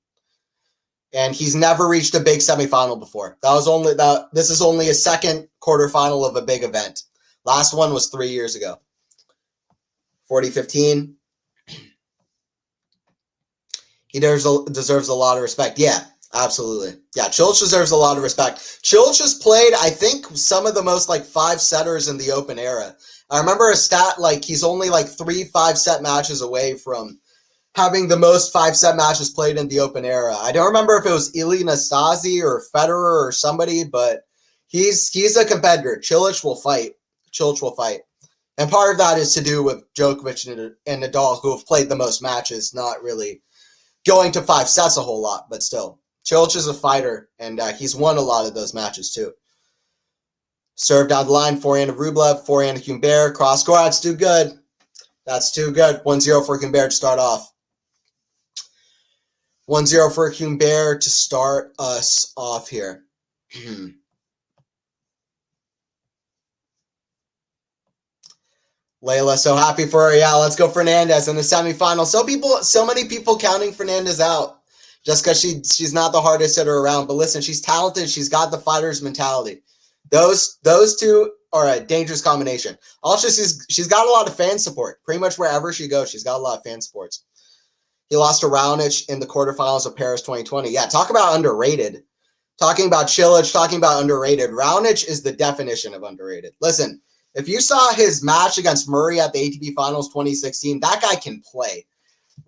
And he's never reached a big semifinal before. This is only a second quarterfinal of a big event. Last one was 3 years ago. 40-15. He deserves a lot of respect. Yeah, absolutely. Yeah, Cilic deserves a lot of respect. Cilic has played, I think, some of the most like 5-setters in the Open era. I remember a stat like he's only like 3 5-set matches away from having the most 5-set matches played in the Open era. I don't remember if it was Ilie Nastase or Federer or somebody, but he's a competitor. Cilic will fight. Cilic will fight. And part of that is to do with Djokovic and Nadal, who have played the most matches, not really going to 5 sets a whole lot, but still. Cilic is a fighter, and he's won a lot of those matches too. Serve down the line, forehand of Rublev, forehand of Humbert, cross court. That's too good. That's too good. 1-0 for Humbert to start off. 1-0 for Humbert to start us off here. Layla, so happy for her. Yeah, let's go Fernandez in the semifinal. So many people counting Fernandez out just because she's not the hardest hitter around. But listen, she's talented. She's got the fighter's mentality. Those two are a dangerous combination. Also, she's got a lot of fan support. Pretty much wherever she goes, she's got a lot of fan supports. He lost to Raonic in the quarterfinals of Paris 2020. Yeah, talk about underrated. Talking about Cilic, talking about underrated. Raonic is the definition of underrated. Listen, if you saw his match against Murray at the ATP Finals 2016, that guy can play.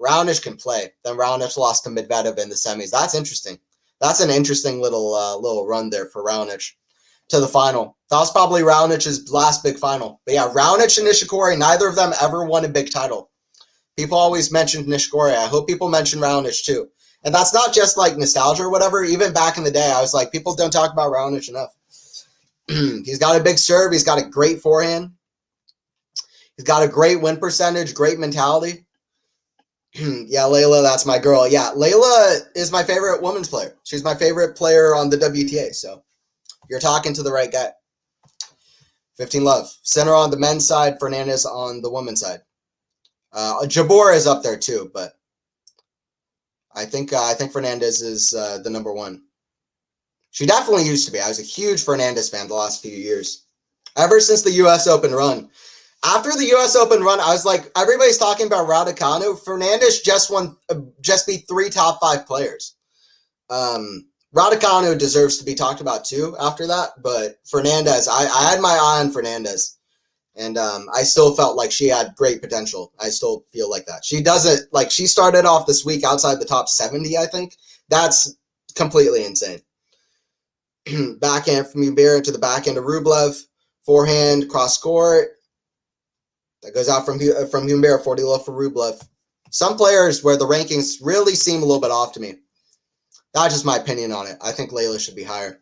Raonic can play. Then Raonic lost to Medvedev in the semis. That's interesting. That's an interesting little run there for Raonic to the final. That was probably Raonic's last big final. But yeah, Raonic and Nishikori, neither of them ever won a big title. People always mentioned Nishikori. I hope people mention Raonic too. And that's not just like nostalgia or whatever. Even back in the day, I was like, people don't talk about Raonic enough. He's got a big serve. He's got a great forehand. He's got a great win percentage, great mentality. Yeah, Layla, that's my girl. Yeah, Layla is my favorite women's player. She's my favorite player on the WTA. So you're talking to the right guy. 15 love. Center on the men's side, Fernandez on the women's side. Jabeur is up there too, but I think Fernandez is the number one. She definitely used to be. I was a huge Fernandez fan the last few years. Ever since the U.S. Open run. After the U.S. Open run, I was like, everybody's talking about Raducanu. Fernandez just beat 3 top 5 players. Raducanu deserves to be talked about too after that, but Fernandez, I had my eye on Fernandez. And I still felt like she had great potential. I still feel like that. She doesn't, like, she started off this week outside the top 70, I think. That's completely insane. Backhand from Humbert to the backhand of Rublev. Forehand, cross court. That goes out from Humbert, 40 love for Rublev. Some players where the rankings really seem a little bit off to me. That's just my opinion on it. I think Layla should be higher.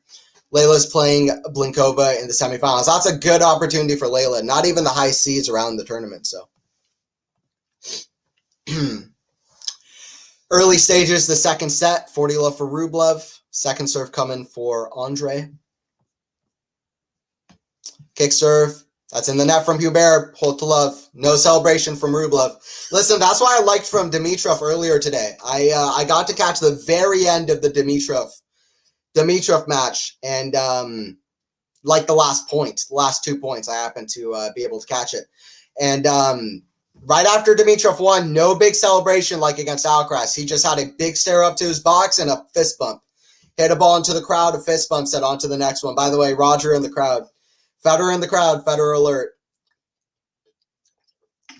Layla's playing Blinkova in the semifinals. That's a good opportunity for Layla. Not even the high seeds around the tournament. So, early stages, the second set, 40 love for Rublev. Second serve coming for Andrey. Kick serve. That's in the net from Humbert. Hold to love. No celebration from Rublev. Listen, that's why I liked from Dimitrov earlier today. I got to catch the very end of the Dimitrov match, and like the last 2 points, I happened to be able to catch it. And right after Dimitrov won, no big celebration like against Alcaraz. He just had a big stare up to his box and a fist bump. Hit a ball into the crowd, a fist bump, said on to the next one. By the way, Roger in the crowd. Federer in the crowd, Federer alert.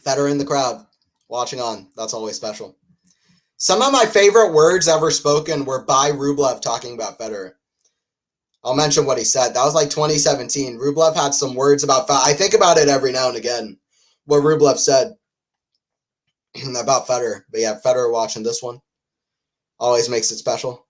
Federer in the crowd, watching on. That's always special. Some of my favorite words ever spoken were by Rublev talking about Federer. I'll mention what he said. That was like 2017. Rublev had some words about Federer. I think about it every now and again, what Rublev said about Federer. But yeah, Federer watching this one always makes it special.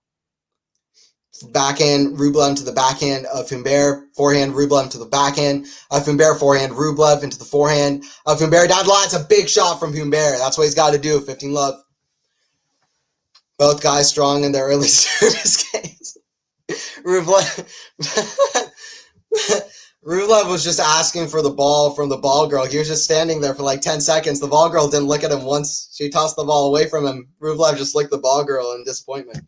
Backhand, Rublev into the backhand of Humbert. Forehand, Rublev into the backhand of Humbert. Forehand, Rublev into the forehand of Humbert. Down the line, it's a big shot from Humbert. That's what he's got to do. 15 love. Both guys strong in their early service games. Rublev was just asking for the ball from the ball girl. He was just standing there for like 10 seconds. The ball girl didn't look at him once. She tossed the ball away from him. Rublev just licked the ball girl in disappointment.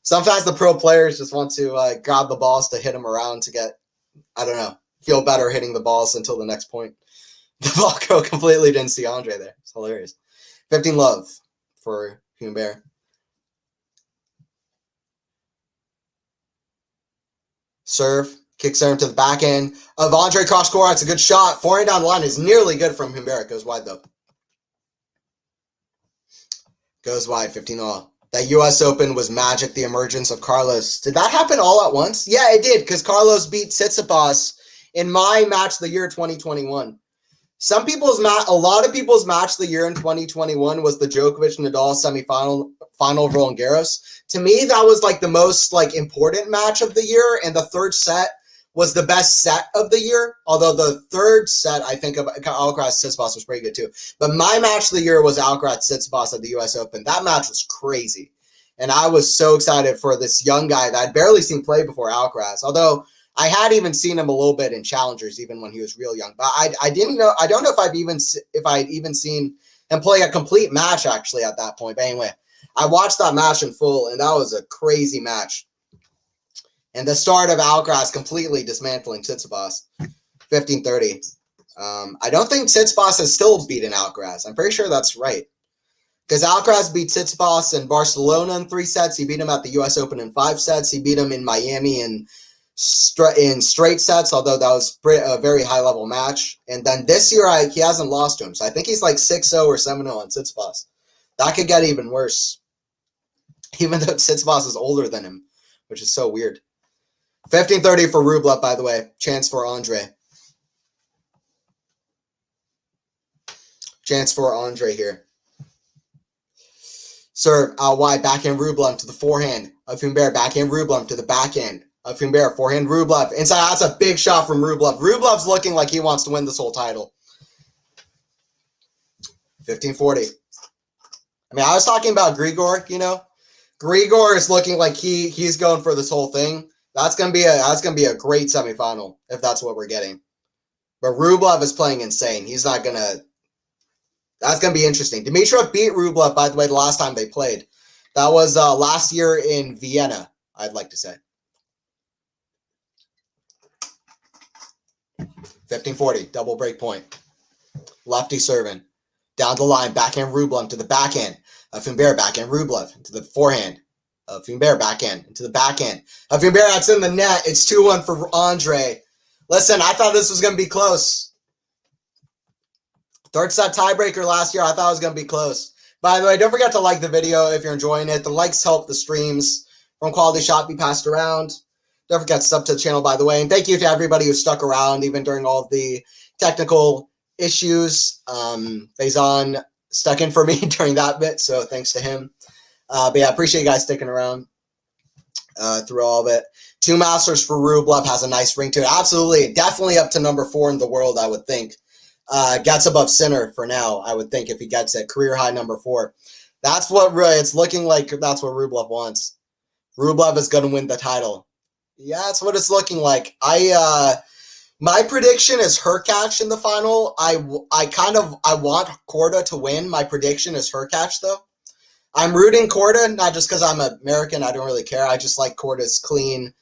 Sometimes the pro players just want to grab the balls to hit them around to get, I don't know, feel better hitting the balls until the next point. The ball girl completely didn't see Andrey there. It's hilarious. 15 love for Humbert. Serve, kick serve to the backhand of Andrey cross court. It's a good shot. Forehand down the line is nearly good from Humbert. Goes wide though. Goes wide, 15-all. That U.S. Open was magic, the emergence of Carlos. Did that happen all at once? Yeah, it did, because Carlos beat Tsitsipas in my match of the year 2021. A lot of people's match of the year in 2021 was the Djokovic-Nadal final of Roland Garros. To me, that was like the most important match of the year, and the third set was the best set of the year. Although the third set, I think, of Alcaraz-Tsitsipas was pretty good too. But my match of the year was Alcaraz-Tsitsipas at the U.S. Open. That match was crazy, and I was so excited for this young guy that I'd barely seen play before Alcaraz. Although I had even seen him a little bit in challengers, even when he was real young. But I didn't know. I don't know if I'd even seen him play a complete match actually at that point. But anyway, I watched that match in full, and that was a crazy match. And the start of Alcaraz completely dismantling Tsitsipas, 15-30. I don't think Tsitsipas has still beaten Alcaraz. I'm pretty sure that's right. Because Alcaraz beat Tsitsipas in Barcelona in 3 sets. He beat him at the U.S. Open in 5 sets. He beat him in Miami in straight sets, although that was a very high-level match. And then this year, he hasn't lost to him. So I think he's like 6-0 or 7-0 on Tsitsipas. That could get even worse, even though Tsitsipas is older than him, which is so weird. 15-30 for Rublev, by the way. Chance for Andrey. Chance for Andrey here. Serve out wide, backhand Rublev to the forehand of Humbert. Backhand Rublev to the backhand of Humbert. Forehand Rublev. Inside, that's a big shot from Rublev. Rublev's looking like he wants to win this whole title. 15-40. I mean, I was talking about Grigor, you know. Grigor is looking like he's going for this whole thing. That's gonna be a great semifinal if that's what we're getting. But Rublev is playing insane. He's not gonna. That's gonna be interesting. Dimitrov beat Rublev, by the way, the last time they played. That was last year in Vienna, I'd like to say. 15-40, double break point. Lefty serving. Down the line, backhand Rublev to the backhand of Humbert. Backhand Rublev to the forehand of Humbert, backhand into the backhand of Humbert. That's in the net. It's 2-1 for Andrey. Listen, I thought this was going to be close. Third set tiebreaker last year. I thought it was going to be close. By the way, don't forget to like the video if you're enjoying it. The likes help the streams from QualityShot be passed around. Don't forget to sub to the channel, by the way. And thank you to everybody who stuck around even during all of the technical issues. Faison stuck in for me during that bit, so thanks to him. But yeah, I appreciate you guys sticking around through all of it. 2 Masters for Rublev has a nice ring to it. Absolutely. Definitely up to number 4 in the world, I would think. Gets above Sinner for now, I would think, if he gets it. Career high number 4. That's what it's looking like. That's what Rublev wants. Rublev is going to win the title. Yeah, that's what it's looking like. My prediction is Hurkacz in the final. I want Korda to win. My prediction is Hurkacz, though. I'm rooting Korda, not just because I'm American. I don't really care. I just like Korda's clean,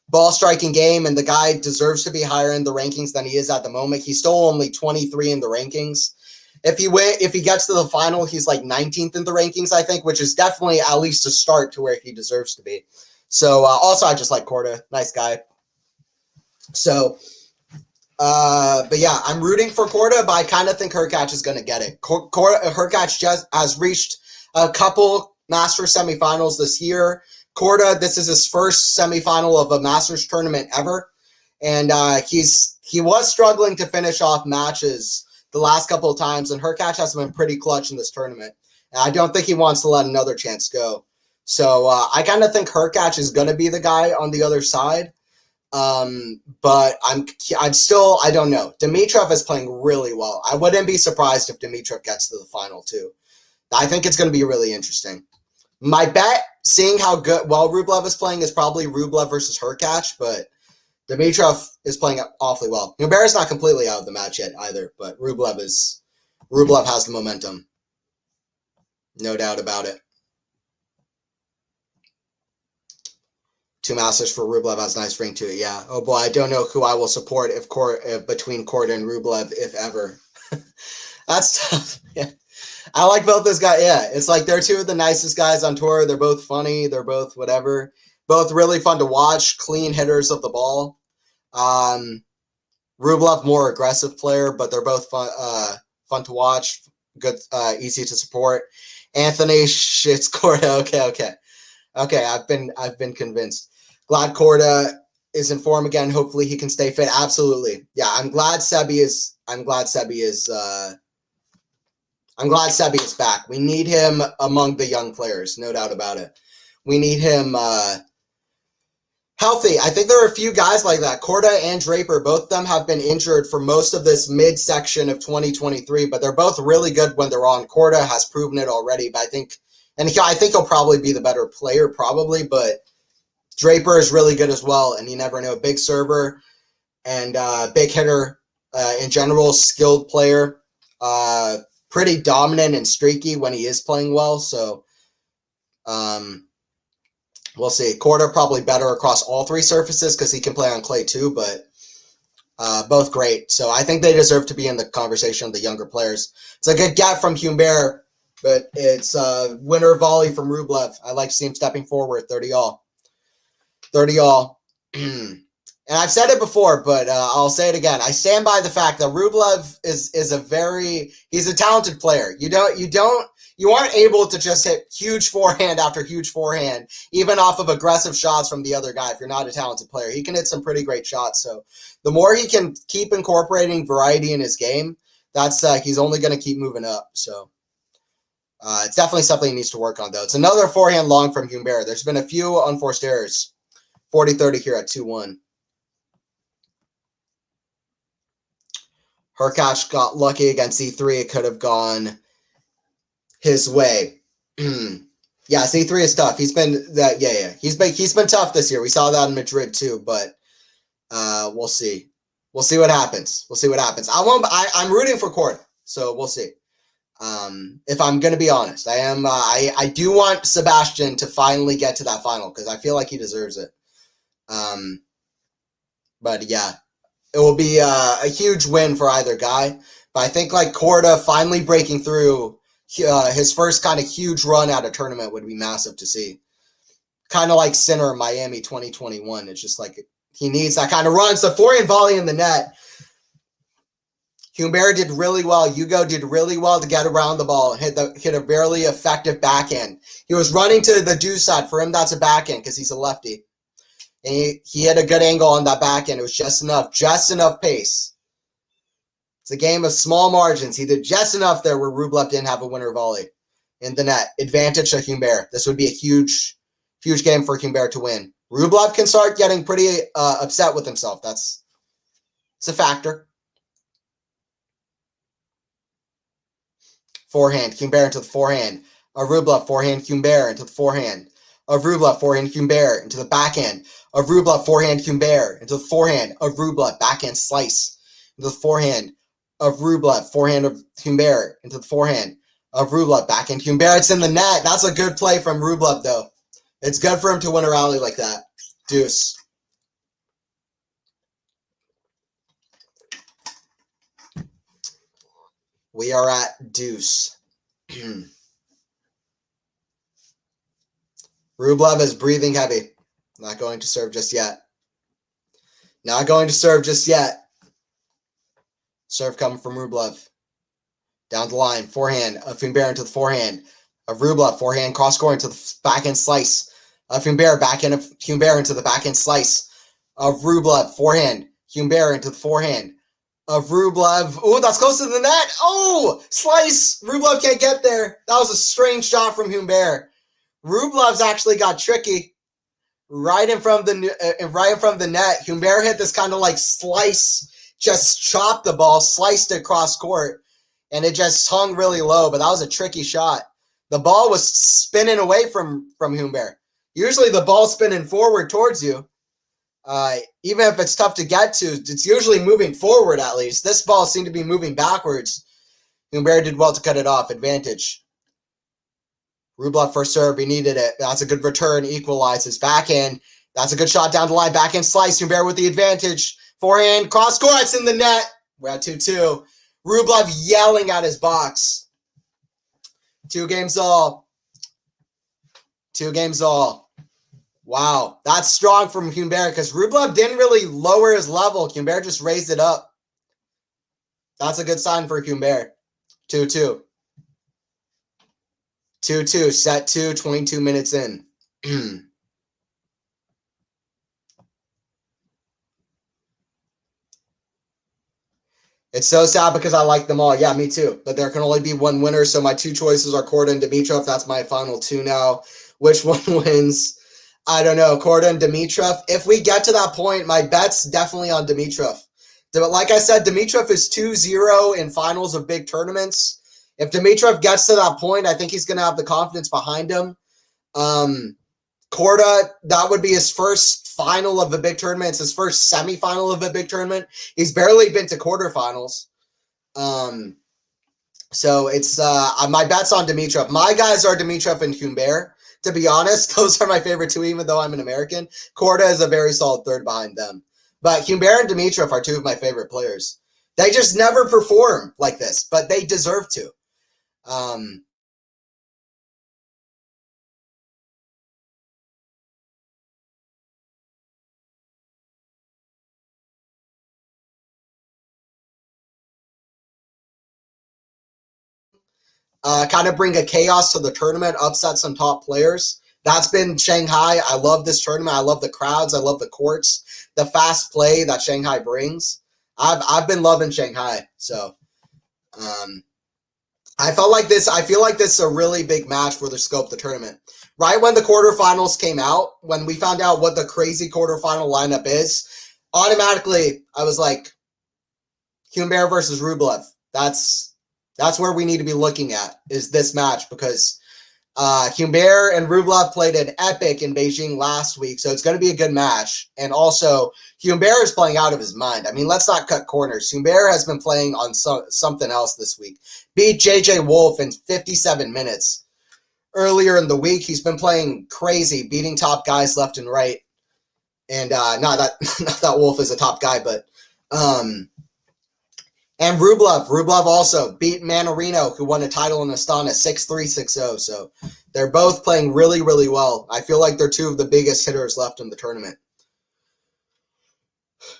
ball striking game, and the guy deserves to be higher in the rankings than he is at the moment. He's still only 23 in the rankings. If he gets to the final, he's like 19th in the rankings, I think, which is definitely at least a start to where he deserves to be. So also, I just like Korda. Nice guy. So, but yeah, I'm rooting for Korda, but I kind of think Hurkacz is going to get it. Hurkacz just has reached a couple Masters semifinals this year. Korda, this is his first semifinal of a Masters tournament ever, and he was struggling to finish off matches the last couple of times, and Hurkacz has been pretty clutch in this tournament. And I don't think he wants to let another chance go. So I kind of think Hurkacz is going to be the guy on the other side. But I'm still, I don't know. Dimitrov is playing really well. I wouldn't be surprised if Dimitrov gets to the final too. I think it's going to be really interesting. My bet, seeing how well Rublev is playing, is probably Rublev versus Hurkacz, but Dimitrov is playing awfully well. Humbert is not completely out of the match yet either, but Rublev has the momentum. No doubt about it. 2 Masters for Rublev has nice ring to it, yeah. Oh boy, I don't know who I will support if between Korda and Rublev, if ever. That's tough. Yeah. I like both those guys. Yeah, it's like they're two of the nicest guys on tour. They're both funny. They're both whatever. Both really fun to watch. Clean hitters of the ball. Rublev, more aggressive player, but they're both fun to watch. Good, easy to support. Anthony, shit's Korda. Okay. I've been convinced. Glad Korda is in form again. Hopefully he can stay fit. Absolutely. Yeah, I'm glad Sebi is back. We need him among the young players, no doubt about it. We need him healthy. I think there are a few guys like that. Korda and Draper, both of them have been injured for most of this midsection of 2023, but they're both really good when they're on. Korda has proven it already, but I think he'll probably be the better player, probably, but Draper is really good as well, and you never know. Big server and big hitter in general, skilled player, pretty dominant and streaky when he is playing well, so we'll see. Korda probably better across all 3 surfaces because he can play on clay too, but both great. So I think they deserve to be in the conversation of the younger players. It's a good get from Humbert, but it's winner volley from Rublev. I like to see him stepping forward, 30-all. 30-all. And I've said it before, but I'll say it again. I stand by the fact that Rublev is he's a talented player. You aren't able to just hit huge forehand after huge forehand, even off of aggressive shots from the other guy if you're not a talented player. He can hit some pretty great shots. So the more he can keep incorporating variety in his game, that's he's only going to keep moving up. So it's definitely something he needs to work on, though. It's another forehand long from Humbert. There's been a few unforced errors. 40-30 here at 2-1. Hurkacz got lucky against E3. It could have gone his way. Yeah, C3 is tough. He's been He's been tough this year. We saw that in Madrid too, but we'll see. We'll see what happens. I'm rooting for Korda, so we'll see. If I'm gonna be honest, I am. I do want Sebastian to finally get to that final because I feel like he deserves it. But yeah, it will be a huge win for either guy. But I think like Korda finally breaking through his first kind of huge run at a tournament would be massive to see. Kind of like Sinner in Miami 2021. It's just like he needs that kind of run. So forehand volley in the net. Humbert did really well. Hugo did really well to get around the ball and hit a barely effective backhand. He was running to the deuce side. For him, that's a backhand because he's a lefty. And he had a good angle on that backhand. It was just enough pace. It's a game of small margins. He did just enough there where Rublev didn't have a winner volley in the net. Advantage to Humbert. This would be a huge game for Humbert to win. Rublev can start getting pretty upset with himself. It's a factor. Forehand, Humbert into the forehand. A Rublev, forehand, Humbert into the forehand. A Rublev, forehand, Humbert into the backhand. A Rublev, forehand, Humbert into the forehand. A Rublev, backhand slice into the forehand. Of Rublev, forehand of Humbert into the forehand. Of Rublev, backhand Humbert. It's in the net. That's a good play from Rublev, though. It's good for him to win a rally like that. Deuce. We are at deuce. Rublev is breathing heavy. Not going to serve just yet. Not going to serve just yet. Serve coming from Rublev. Down the line. Forehand of Humbert into the forehand of Rublev. Forehand cross-scoring to the backhand slice of Humbert. Backhand of Humbert into the backhand slice of Rublev. Forehand. Humbert into the forehand of Rublev. Oh, that's close to the net. Oh, slice. Rublev can't get there. That was a strange shot from Humbert. Rublev's actually got tricky. Right in front of the net. Humbert hit this kind of like slice, just chopped the ball, sliced it across court, and it just hung really low. But that was a tricky shot. The ball was spinning away from Humbert. Usually the ball's spinning forward towards you. Even if it's tough to get to, it's usually moving forward at least. This ball seemed to be moving backwards. Humbert did well to cut it off. Advantage. Rublev first serve. He needed it. That's a good return. Equalizes. Backhand. That's a good shot down the line. Backhand slice. Humbert with the advantage. Forehand. Cross court. It's in the net. We're at 2-2. Rublev yelling at his box. 2 games all. 2 games all. Wow. That's strong from Humbert because Rublev didn't really lower his level. Humbert just raised it up. That's a good sign for Humbert. 2-2. 2-2, set 2, 22 minutes in. It's so sad because I like them all. Yeah, me too. But there can only be one winner, so my 2 choices are Korda and Dimitrov. That's my final 2 now. Which one wins? I don't know. Korda and Dimitrov. If we get to that point, my bet's definitely on Dimitrov. But like I said, Dimitrov is 2-0 in finals of big tournaments. If Dimitrov gets to that point, I think he's going to have the confidence behind him. Korda, that would be his first final of a big tournament. It's his first semifinal of a big tournament. He's barely been to quarterfinals. So it's my bet's on Dimitrov. My guys are Dimitrov and Humbert. To be honest, those are my favorite 2, even though I'm an American. Korda is a very solid 3rd behind them. But Humbert and Dimitrov are 2 of my favorite players. They just never perform like this, but they deserve to. Kind of bring a chaos to the tournament, upset some top players. That's been Shanghai. I love this tournament. I love the crowds. I love the courts, the fast play that Shanghai brings. I've been loving Shanghai. So I feel like this is a really big match for the scope of the tournament. Right when the quarterfinals came out, when we found out what the crazy quarterfinal lineup is, automatically I was like, Humbert versus Rublev. That's where we need to be looking at, is this match, because Humbert and Rublev played an epic in Beijing last week, so it's going to be a good match. And also, Humbert is playing out of his mind. I mean, let's not cut corners. Humbert has been playing on something else this week. Beat J.J. Wolf in 57 minutes. Earlier in the week, he's been playing crazy, beating top guys left and right. And not that Wolf is a top guy, but and Rublev also beat Manarino, who won a title in Astana 6-3, 6-0. So they're both playing really, really well. I feel like they're 2 of the biggest hitters left in the tournament.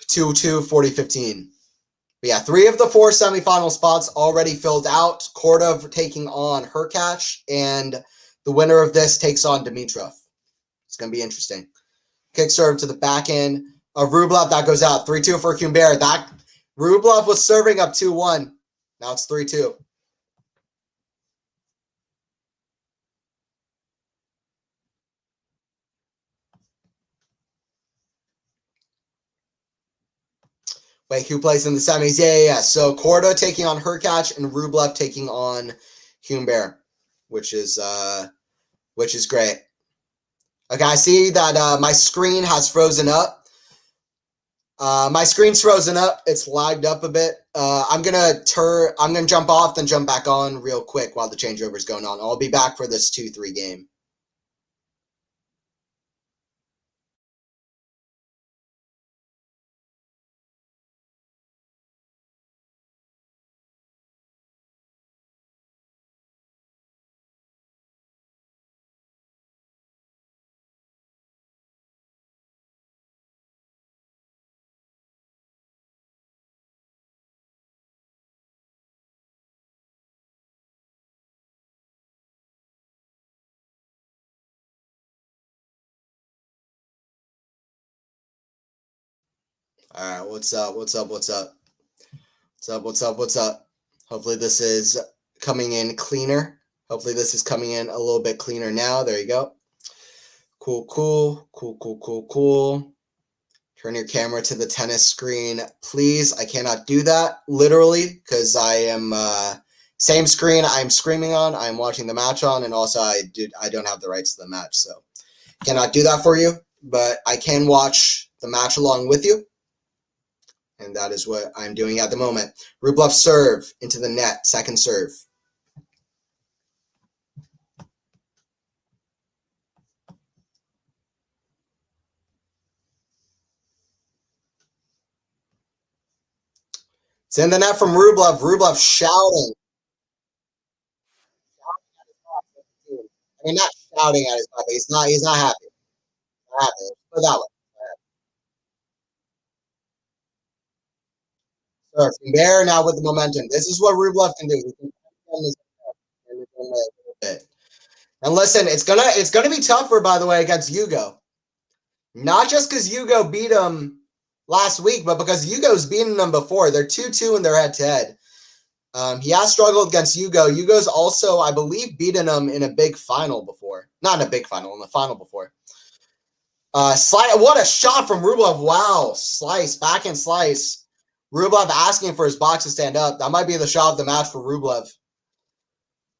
2-2, 40-15. But yeah, 3 of the 4 semifinal spots already filled out. Korda taking on Hurkacz, and the winner of this takes on Dimitrov. It's going to be interesting. Kick serve to the back end of Rublev. That goes out. 3-2 for Humbert. Rublev was serving up 2-1. Now it's 3-2. Wait, who plays in the semis? Yeah. So Korda taking on Hurkacz and Rublev taking on Humbert, which is great. Okay, I see that my screen has frozen up. My screen's frozen up. It's lagged up a bit. I'm gonna jump off, then jump back on real quick while the changeover is going on. I'll be back for this 2-3 game. All right, what's up? What's up? What's up? What's up? What's up? What's up? Hopefully this is coming in cleaner. Hopefully this is coming in a little bit cleaner now. There you go. Cool, cool, cool, cool, cool, cool. Turn your camera to the tennis screen, please. I cannot do that literally because I am same screen I'm screaming on. I'm watching the match on, and also I don't have the rights to the match, so cannot do that for you. But I can watch the match along with you. And that is what I'm doing at the moment. Rublev serve into the net, second serve. It's in the net from Rublev. Rublev shouting. I mean, not shouting at his puppy. He's not happy. Not happy. Put it that way. Sure. From there, now with the momentum. This is what Rublev can do. He can and listen, it's gonna be tougher, by the way, against Hugo. Not just because Hugo beat him last week, but because Hugo's beaten them before. They're 2-2 in their head-to-head. He has struggled against Hugo. Hugo's also, I believe, beaten him in a big final before. Not in a big final, in the final before. What a shot from Rublev. Wow. Slice, backhand slice. Rublev asking for his box to stand up. That might be the shot of the match for Rublev.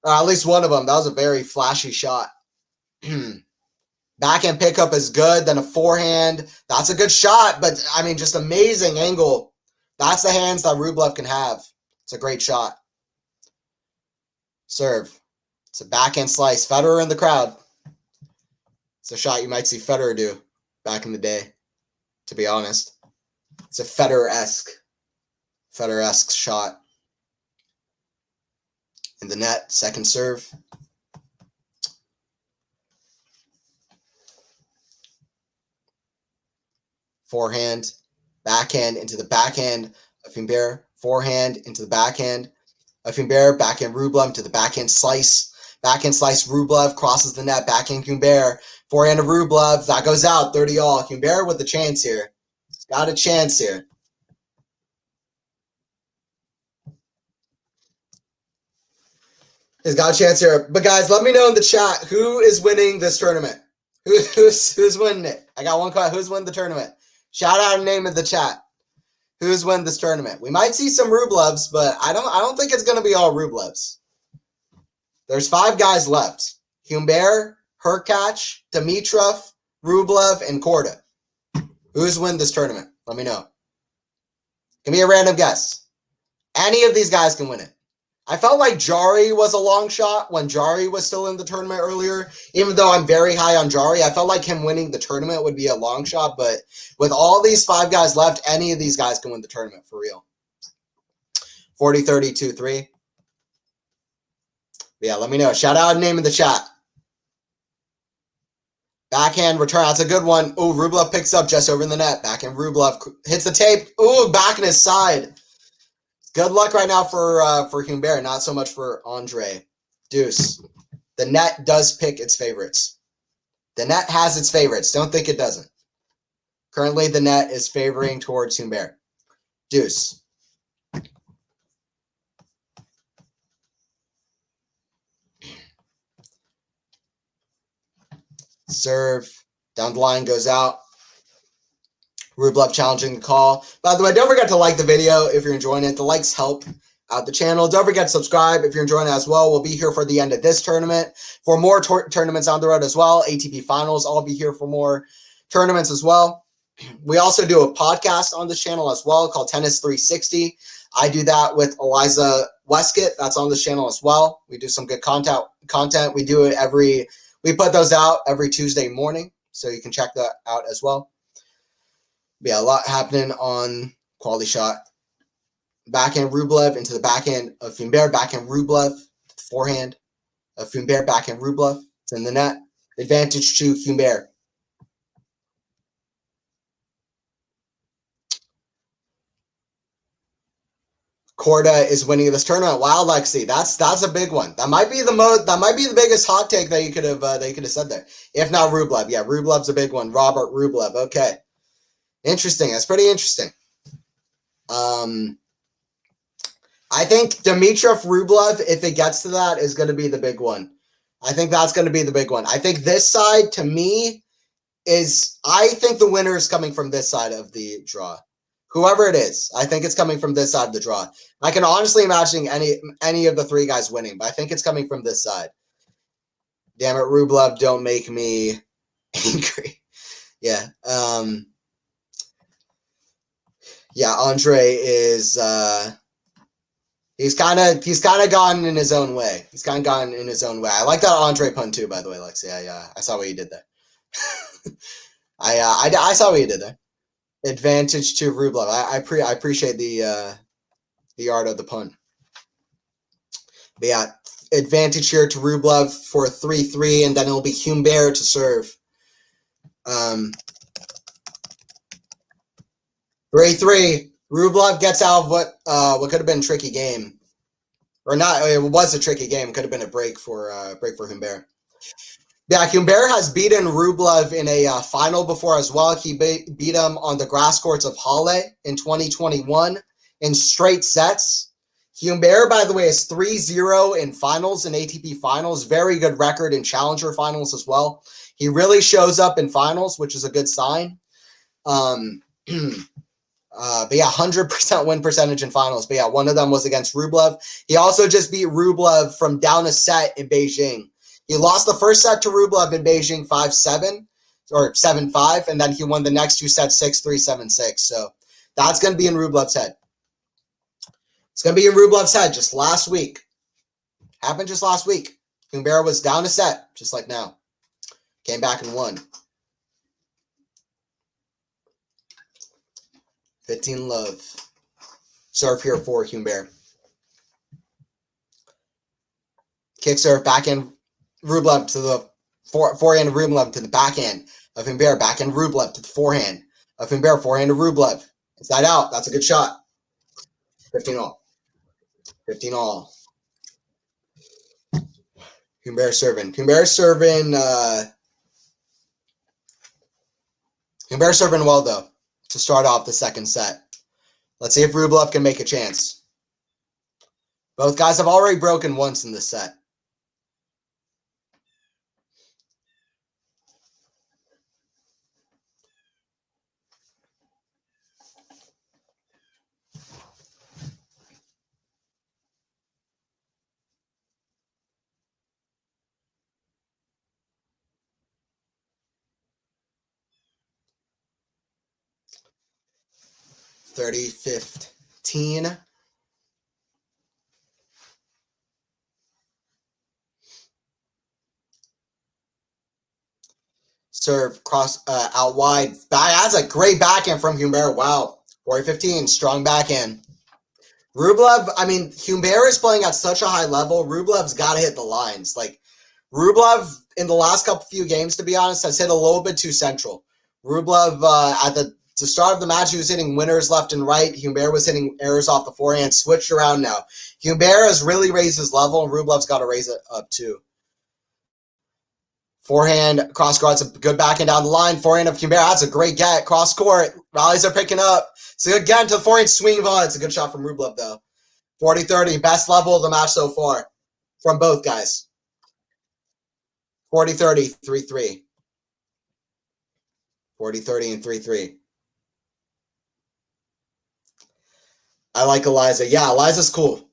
At least one of them. That was a very flashy shot. Backhand pickup is good. Then a forehand. That's a good shot, but I mean, just amazing angle. That's the hands that Rublev can have. It's a great shot. Serve. It's a backhand slice. Federer in the crowd. It's a shot you might see Federer do back in the day, to be honest. It's a Federer-esque shot. In the net, second serve. Forehand, backhand into the backhand of Humbert. Forehand into the backhand of Humbert. Backhand Rublev to the backhand slice. Backhand slice Rublev crosses the net. Backhand Humbert. Forehand of Rublev. That goes out. 30-all. Humbert with the chance here. He's got a chance here. He's got a chance here. But guys, let me know in the chat who is winning this tournament. Who's winning it? I got one question. Who's winning the tournament? Shout out a name in the chat. Who's winning this tournament? We might see some Rublevs, but I don't think it's going to be all Rublevs. There's 5 guys left. Humbert, Hurkacz, Dimitrov, Rublev, and Korda. Who's winning this tournament? Let me know. Give me a random guess. Any of these guys can win it. I felt like Jari was a long shot when Jari was still in the tournament earlier. Even though I'm very high on Jari, I felt like him winning the tournament would be a long shot. But with all these 5 guys left, any of these guys can win the tournament for real. 40-30, 2-3. Yeah, let me know. Shout out a name in the chat. Backhand return. That's a good one. Oh, Rublev picks up just over in the net. Backhand Rublev hits the tape. Ooh, back in his side. Good luck right now for Humbert, not so much for Andrey. Deuce. The net does pick its favorites. The net has its favorites. Don't think it doesn't. Currently, the net is favoring towards Humbert. Deuce. Serve. Down the line goes out. Rublev challenging the call. By the way, don't forget to like the video if you're enjoying it. The likes help out the channel. Don't forget to subscribe if you're enjoying it as well. We'll be here for the end of this tournament. For more tournaments on the road as well. ATP Finals. I'll be here for more tournaments as well. We also do a podcast on this channel as well called Tennis 360. I do that with Eliza Weskett. That's on this channel as well. We do some good content. We do it we put those out every Tuesday morning. So you can check that out as well. Yeah, a lot happening on QualityShot. Backhand Rublev into the backhand of Humbert. Backhand Rublev. Forehand of Humbert. Backhand Rublev. It's in the net. Advantage to Humbert. Korda is winning this tournament. Wow, Lexi, that's a big one. That might be the biggest hot take that you could have said there. If not Rublev, yeah, Rublev's a big one. Robert Rublev, okay. Interesting. That's pretty interesting. I think Dimitrov Rublev, if it gets to that, is going to be the big one. I think that's going to be the big one. I think this side, to me, I think the winner is coming from this side of the draw. Whoever it is, I think it's coming from this side of the draw. I can honestly imagine any of the three guys winning, but I think it's coming from this side. Damn it, Rublev, don't make me angry. Yeah. Yeah, Andrey is he's kind of gone in his own way. He's kind of gone in his own way. I like that Andrey pun too, by the way, Lexi. I saw what you did there. I saw what you did there. Advantage to Rublev. I appreciate the art of the pun. But yeah, advantage here to Rublev for 3-3, and then it'll be Humbert to serve. 3-3. Rublev gets out of what could have been a tricky game, or not. It was a tricky game. Could have been a break for Humbert. Yeah, Humbert has beaten Rublev in a final before as well. He beat him on the grass courts of Halle in 2021 in straight sets. Humbert, by the way, is 3-0 in finals, in ATP finals. Very good record in challenger finals as well. He really shows up in finals, which is a good sign. But yeah, 100% win percentage in finals. But yeah, one of them was against Rublev. He also just beat Rublev from down a set in Beijing. He lost the first set to Rublev in Beijing 5-7 or 7-5, and then he won the next two sets 6-3, 7-6. So that's going to be in Rublev's head. It's going to be in Rublev's head just last week. Happened just last week. Humbert was down a set, just like now. Came back and won. 15 love. Serve here for Humbert. Kick serve, backhand Rublev to the forehand of Rublev to the backhand of Humbert. Backhand Rublev to the forehand of Humbert. Forehand of Rublev. Inside out. That's a good shot. 15 all. 15 all. Humbert serving. Humbert serving well, though, to start off the second set. Let's see if Rublev can make a chance. Both guys have already broken once in this set. $30-15. Serve cross out wide. That's a great backhand from Humbert. Wow. 40-15. Strong backhand. Rublev, I mean, Humbert is playing at such a high level. Rublev's got to hit the lines. Like, Rublev, in the last few games, to be honest, has hit a little bit too central. Rublev, at the start of the match, he was hitting winners left and right. Humbert was hitting errors off the forehand. Switched around now. Humbert has really raised his level, and Rublev's got to raise it up too. Forehand, cross guards, a good backhand down the line. Forehand of Humbert, that's a great get. Cross court, rallies are picking up. So again, to the forehand swing of on. It's a good shot from Rublev, though. 40-30, best level of the match so far from both guys. 40-30, 3-3. 40-30 and 3-3. I like Eliza. Yeah, Eliza's cool.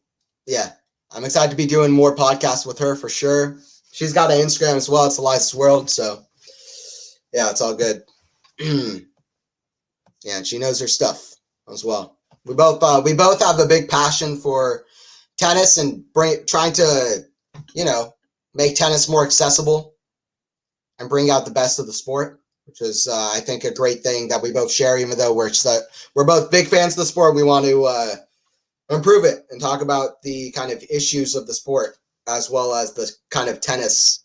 Yeah, I'm excited to be doing more podcasts with her for sure. She's got an Instagram as well. It's Eliza's World, so yeah, it's all good. Yeah, and she knows her stuff as well. We both have a big passion for tennis and trying to, make tennis more accessible and bring out the best of the sport, which is, I think, a great thing that we both share, even though we're both big fans of the sport. We want to improve it and talk about the kind of issues of the sport, as well as the kind of tennis,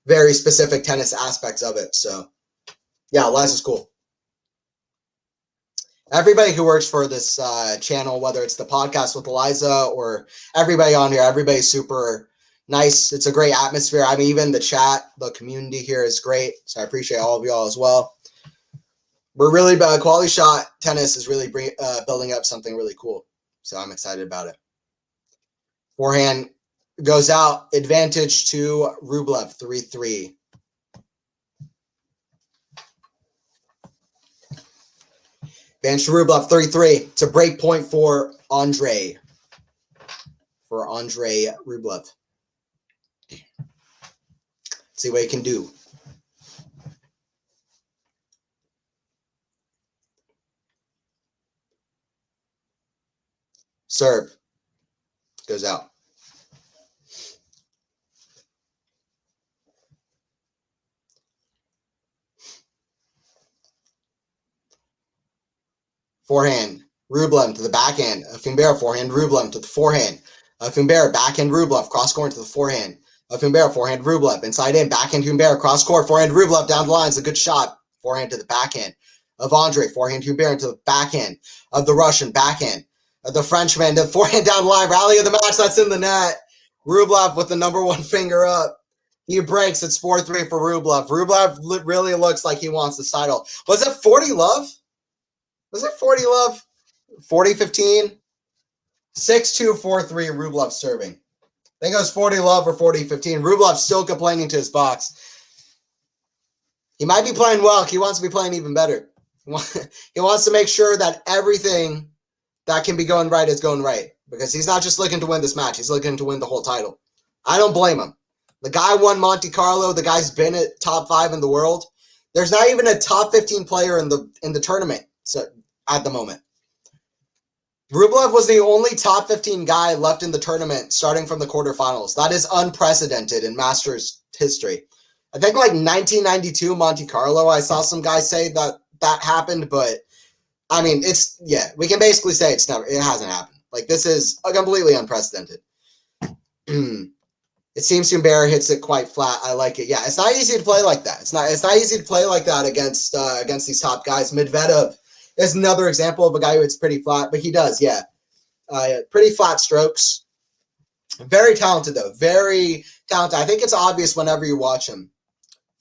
very specific tennis aspects of it. So, yeah, Eliza's cool. Everybody who works for this channel, whether it's the podcast with Eliza or everybody on here, everybody's super nice. It's a great atmosphere. I mean, even the chat, the community here is great. So I appreciate all of y'all as well. we're really quality shot tennis is really building up something really cool. So I'm excited about it. Forehand goes out, advantage to Rublev, 3-3. Advantage to Rublev, 3-3. It's a break point for Andrey. For Andrey Rublev. See what he can do. Serve. Goes out. Forehand. Rublev to the backhand. Humbert forehand. Rublev to the forehand. Humbert backhand Rublev. Cross court to the forehand. Humbert forehand Rublev. Inside in. Backhand Humbert. Cross court. Forehand Rublev down the line. It's a good shot. Forehand to the backhand. Of Andrey. Forehand Humbert to the backhand. Of the Russian. Backhand. Of the Frenchman. The forehand down the line. Rally of the match. That's in the net. Rublev with the number one finger up. He breaks. It's 4-3 for Rublev. Rublev really looks like he wants the title. Was it 40 love? Was it 40 love? 40-15? 6-2, 4-3, Rublev serving. I think it was 40 love or 40-15. Rublev still complaining to his box. He might be playing well. He wants to be playing even better. He wants to make sure that everything that can be going right is going right. Because he's not just looking to win this match. He's looking to win the whole title. I don't blame him. The guy won Monte Carlo. The guy's been at top 5 in the world. There's not even a top 15 player in the tournament at the moment. Rublev was the only top 15 guy left in the tournament starting from the quarterfinals. That is unprecedented in Masters history. I think like 1992 Monte Carlo, I saw some guys say that happened, but I mean, we can basically say it hasn't happened. Like, this is completely unprecedented. It seems Humbert hits it quite flat. I like it. Yeah, it's not easy to play like that. It's not easy to play like that against these top guys. Medvedev is another example of a guy who hits pretty flat, but he does, yeah. Pretty flat strokes. Very talented, though. Very talented. I think it's obvious whenever you watch him.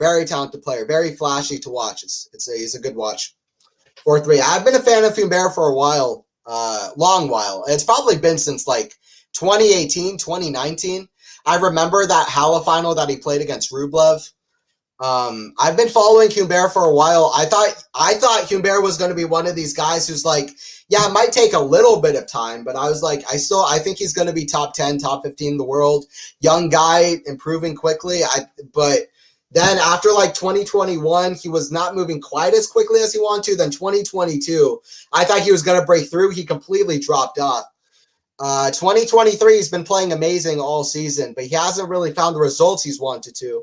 Very talented player. Very flashy to watch. He's a good watch. 4-3. I've been a fan of Humbert for a while. Long while. It's probably been since like 2018, 2019. I remember that Hala final that he played against Rublev. I've been following Humbert for a while. I thought Humbert was going to be one of these guys who's like, yeah, it might take a little bit of time, but I was like, I think he's going to be top 10, top 15 in the world. Young guy, improving quickly. But then after like 2021, he was not moving quite as quickly as he wanted to. Then 2022, I thought he was going to break through. He completely dropped off. 2023, he's been playing amazing all season, but he hasn't really found the results he's wanted to.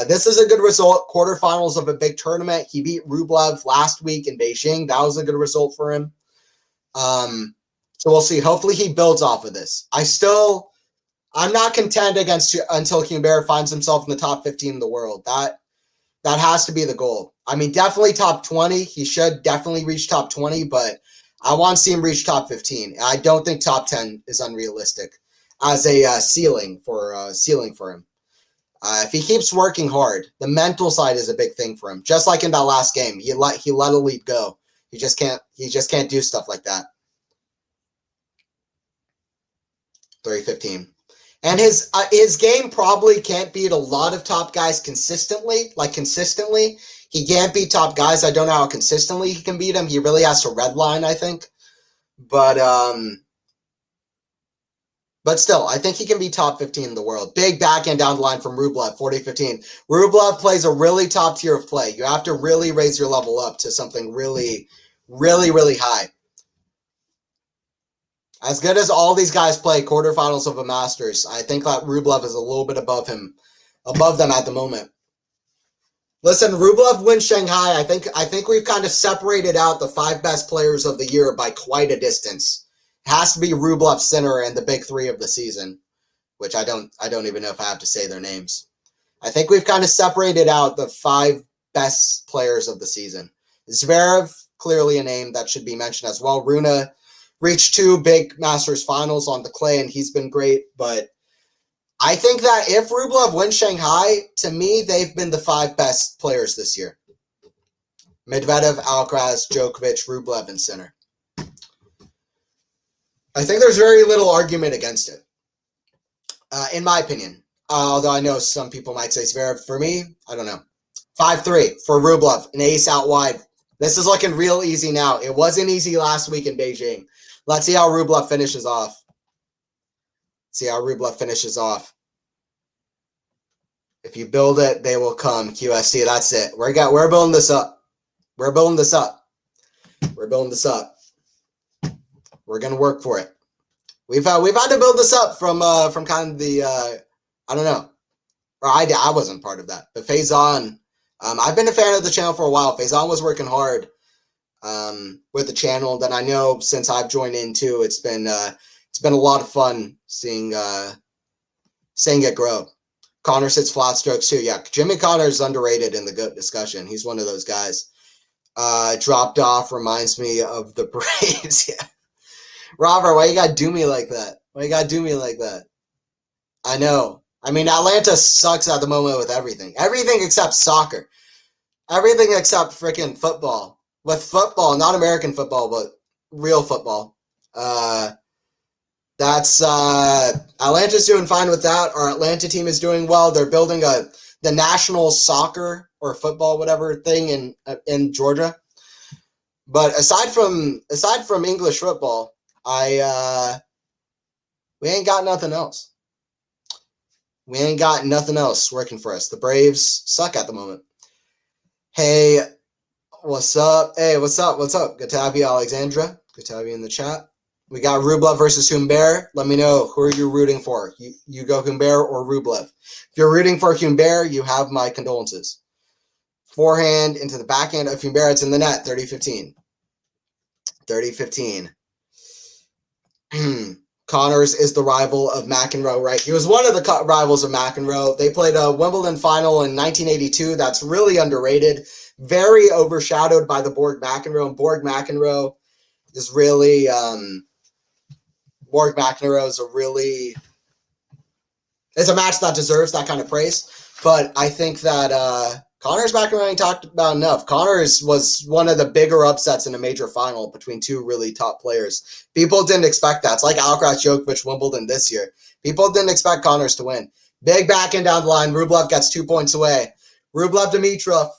This is a good result. Quarterfinals of a big tournament. He beat Rublev last week in Beijing. That was a good result for him. So we'll see. Hopefully he builds off of this. I'm not content until Humbert finds himself in the top 15 in the world. That has to be the goal. I mean, definitely top 20. He should definitely reach top 20, but I want to see him reach top 15. I don't think top 10 is unrealistic as a ceiling for him. If he keeps working hard, the mental side is a big thing for him. Just like in that last game, he let a lead go. He just can't do stuff like that. 3-15. And his game probably can't beat a lot of top guys consistently. He can't beat top guys. I don't know how consistently he can beat them. He really has to redline, I think. But still, I think he can be top 15 in the world. Big backhand down the line from Rublev, 40-15. Rublev plays a really top tier of play. You have to really raise your level up to something really, really, really high. As good as all these guys play quarterfinals of a Masters, I think that Rublev is a little bit above them at the moment. Listen, Rublev wins Shanghai. I think we've kind of separated out the 5 best players of the year by quite a distance. It has to be Rublev, Sinner, and the big 3 of the season, which I don't even know if I have to say their names. I think we've kind of separated out the 5 best players of the season. Zverev, clearly a name that should be mentioned as well. Rune reached 2 big Masters finals on the clay, and he's been great. But I think that if Rublev wins Shanghai, to me, they've been the 5 best players this year. Medvedev, Alcaraz, Djokovic, Rublev in center. I think there's very little argument against it, in my opinion. Although I know some people might say Zverev. For me, I don't know. 5-3 for Rublev, an ace out wide. This is looking real easy now. It wasn't easy last week in Beijing. Let's see how Rublev finishes off. If you build it, they will come. QST, that's it. We're building this up. We're building this up. We're gonna work for it. We've had to build this up from kind of the I don't know, or I wasn't part of that. But Faison, I've been a fan of the channel for a while. Faison was working hard with the channel. Then I know since I've joined in too, it's been a lot of fun seeing it grow. Connor sits flat strokes too. Yeah, Jimmy Connor is underrated in the GOAT discussion. He's one of those guys. Dropped off reminds me of the Braves. Yeah. Robert, why you gotta do me like that? I know. I mean, Atlanta sucks at the moment with everything. Everything except soccer. Everything except freaking football. With football, not American football, but real football. That's Atlanta's doing fine with that. Our Atlanta team is doing well. They're building the national soccer or football, whatever thing in Georgia. But aside from English football, we ain't got nothing else. We ain't got nothing else working for us. The Braves suck at the moment. Hey, what's up? Hey, what's up? Good to have you, Alexandra. Good to have you in the chat. We got Rublev versus Humbert. Let me know, who are you rooting for? You go Humbert or Rublev? If you're rooting for Humbert, you have my condolences. Forehand into the backhand of Humbert. It's in the net. 30-15. 30-15. Connors is the rival of McEnroe, right? He was one of the rivals of McEnroe. They played a Wimbledon final in 1982. That's really underrated. Very overshadowed by the Borg McEnroe. And Borg McEnroe is really it's a match that deserves that kind of praise. But I think that Connors McEnroe ain't talked about enough. Connors was one of the bigger upsets in a major final between two really top players. People didn't expect that. It's like Alcaraz, Djokovic, Wimbledon this year. People didn't expect Connors to win. Big backhand down the line. Rublev gets 2 points away. Rublev Dimitrov,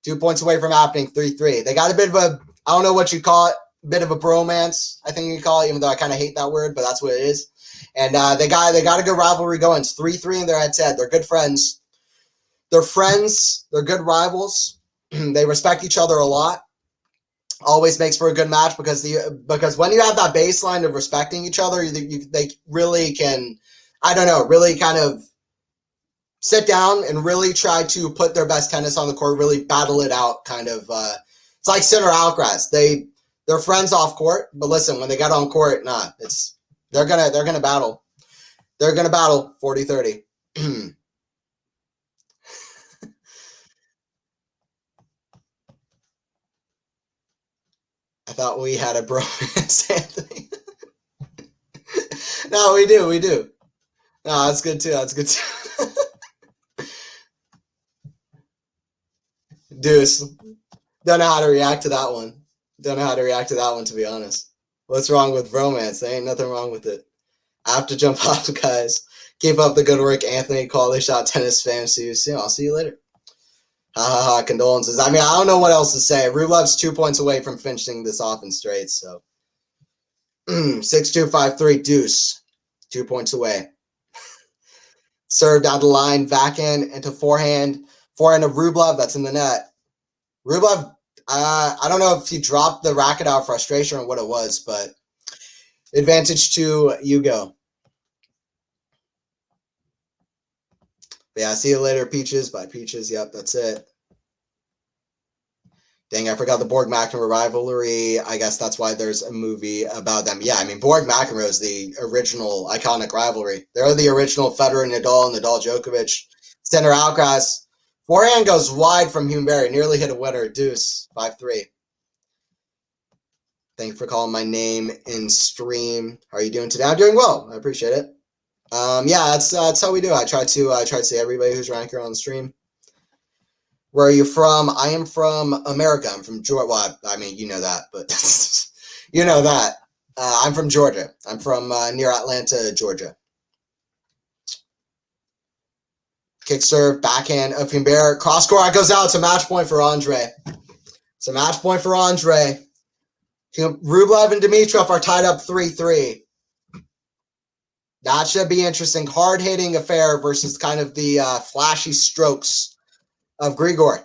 2 points away from happening. 3-3. They got a bit of a, I don't know what you call it, bit of a bromance, I think you call it, even though I kind of hate that word, but that's what it is. And they got a good rivalry going. It's 3-3 in their head-to-head. They're good friends. They're friends. They're good rivals. They respect each other a lot. Always makes for a good match because when you have that baseline of respecting each other, they really can, I don't know, really kind of sit down and really try to put their best tennis on the court, really battle it out. Kind of, it's like Sinner Alcaraz. They're friends off court, but listen, when they get on court, they're gonna battle. They're gonna battle 40-30. I thought we had a bromance, Anthony. No, we do. No, that's good too. Deuce. Don't know how to react to that one. To be honest. What's wrong with bromance? There ain't nothing wrong with it. I have to jump off, guys. Keep up the good work, Anthony. QualityShot tennis fam. See you soon. I'll see you later. Condolences. I mean, I don't know what else to say. Rublev's 2 points away from finishing this off in straight, so 6-2, 5-3, deuce. 2 points away. Serve down the line, backhand into forehand. Forehand of Rublev, that's in the net. Rublev, I don't know if he dropped the racket out of frustration or what it was, but advantage to Hugo. Yeah, see you later, Peaches. Bye, Peaches. Yep, that's it. Dang, I forgot the Borg McEnroe rivalry. I guess that's why there's a movie about them. Yeah, I mean, Borg McEnroe is the original iconic rivalry. They're the original Federer Nadal, Djokovic. Sinner Alcaraz. Forehand goes wide from Humbert. Nearly hit a winner. Deuce. 5-3. Thank you for calling my name in stream. How are you doing today? I'm doing well. I appreciate it. Yeah, that's how we do. I try to say everybody who's around here on the stream. Where are you from? I am from America. I'm from Georgia. Well, I mean, you know that, but you know that. I'm from Georgia. I'm from near Atlanta, Georgia. Kick serve, backhand of Humbert. Cross court goes out. It's a match point for Andrey. It's a match point for Andrey. Rublev and Dimitrov are tied up 3-3. That should be interesting. Hard-hitting affair versus kind of the flashy strokes of Grigor.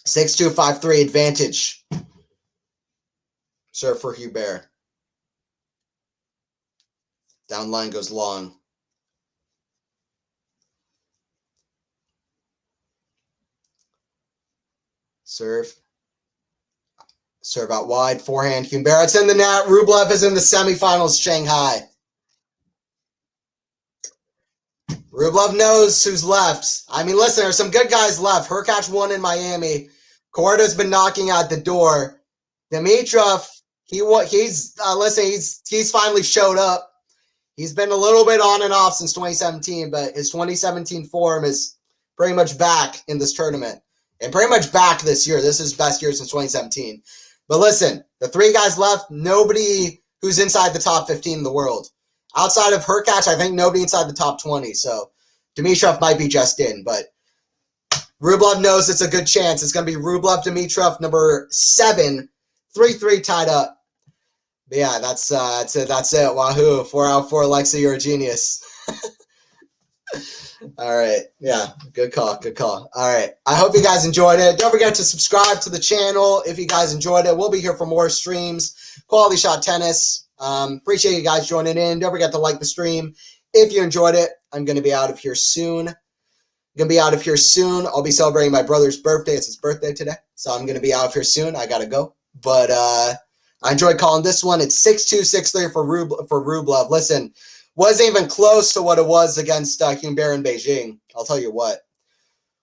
6-2, 5-3 advantage. Serve for Humbert. Down line goes long. Serve. Serve out wide. Forehand. Humbert. It's in the net. Rublev is in the semifinals. Shanghai. Rublev knows who's left. I mean, listen, there's some good guys left. Hurkacz won in Miami. Korda's been knocking at the door. Dimitrov, he's finally showed up. He's been a little bit on and off since 2017, but his 2017 form is pretty much back in this tournament and pretty much back this year. This is his best year since 2017. But listen, the three guys left, nobody who's inside the top 15 in the world. Outside of Hurkacz, I think nobody inside the top 20. So Dimitrov might be just in, but Rublev knows it's a good chance. It's going to be Rublev, Dimitrov, number 7, 3-3 tied up. But yeah, that's it. That's it. Wahoo! 4 out of 4. Alexa, you're a genius. All right. Yeah. Good call. Good call. All right. I hope you guys enjoyed it. Don't forget to subscribe to the channel if you guys enjoyed it. We'll be here for more streams. Quality Shot Tennis. Appreciate you guys joining in. Don't forget to like the stream if you enjoyed it. I'm going to be out of here soon. I'll be celebrating my brother's birthday. It's his birthday today. So I'm going to be out of here soon. I got to go. But I enjoyed calling this one. It's 6-2, 6-3 for Rublev. Listen, wasn't even close to what it was against Humbert in Beijing. I'll tell you what.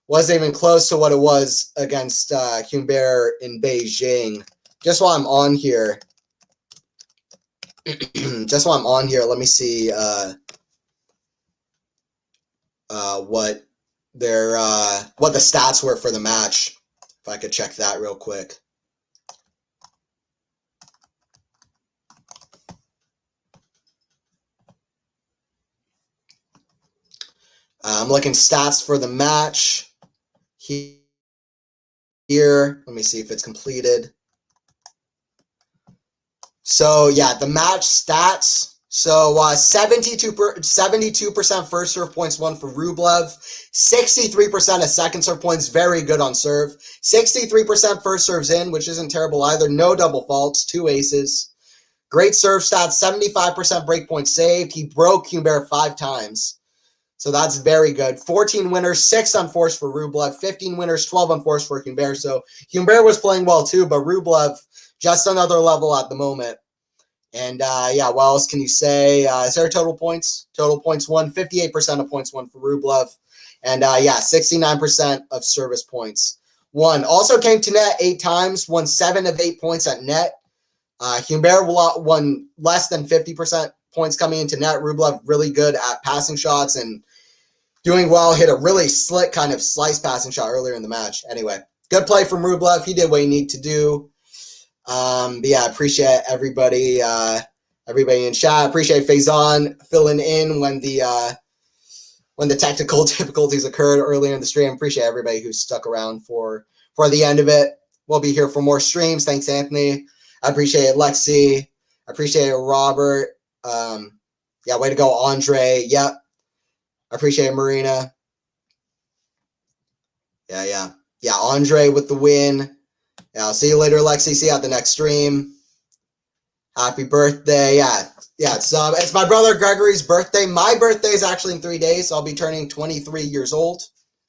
Wasn't even close to what it was against Humbert in Beijing. Just while I'm on here, let me see what the stats were for the match. If I could check that real quick. I'm looking stats for the match here. Let me see if it's completed. So yeah, the match stats. So 72% first serve points won for Rublev, 63% of second serve points, very good on serve, 63% first serves in, which isn't terrible either, no double faults, 2 aces, great serve stats, 75% break points saved. He broke Humbert 5 times. So that's very good. 14 winners, 6 unforced for Rublev, 15 winners, 12 unforced for Humbert. So Humbert was playing well too, but Rublev just another level at the moment. And yeah, what else can you say? Is there total points? Total points won, 58% of points won for Rublev. And yeah, 69% of service points won. Also came to net 8 times, won 7 of 8 points at net. Humbert won less than 50% points coming into net. Rublev really good at passing shots and doing well. Hit a really slick kind of slice passing shot earlier in the match. Anyway, good play from Rublev. He did what he needed to do. But yeah, I appreciate everybody in chat. Appreciate Faison filling in when the technical difficulties occurred earlier in the stream. Appreciate everybody who stuck around for the end of it. We'll be here for more streams. Thanks, Anthony. I appreciate it, Lexi. I appreciate it, Robert. Yeah, way to go, Andrey. Yep. I appreciate it, Marina. Yeah, Andrey with the win. Yeah, I'll see you later, Lexi. See you at the next stream. Happy birthday. Yeah, it's my brother Gregory's birthday. My birthday is actually in 3 days, so I'll be turning 23 years old,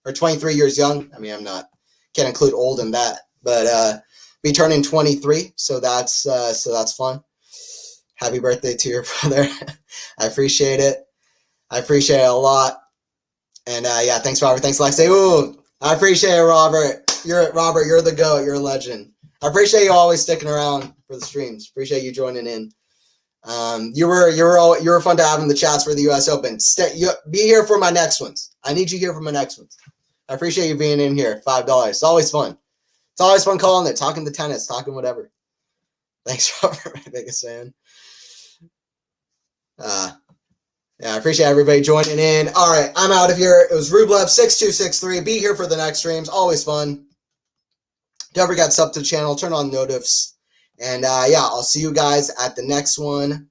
or 23 years young. I mean, can't include old in that, but be turning 23, so that's fun. Happy birthday to your brother. I appreciate it. I appreciate it a lot. And yeah, thanks, Robert. Thanks, Lexi. Ooh, I appreciate it, Robert. You're the GOAT. You're a legend. I appreciate you always sticking around for the streams. Appreciate you joining in. You were fun to have in the chats for the U.S. Open. Be here for my next ones. I need you here for my next ones. I appreciate you being in here. $5. It's always fun. It's always fun calling it, talking the tennis, talking whatever. Thanks, Robert, my biggest fan. Yeah, I appreciate everybody joining in. All right, I'm out of here. It was Rublev 6263. Be here for the next streams. Always fun. Don't forget to sub to the channel, turn on notifs. And yeah, I'll see you guys at the next one.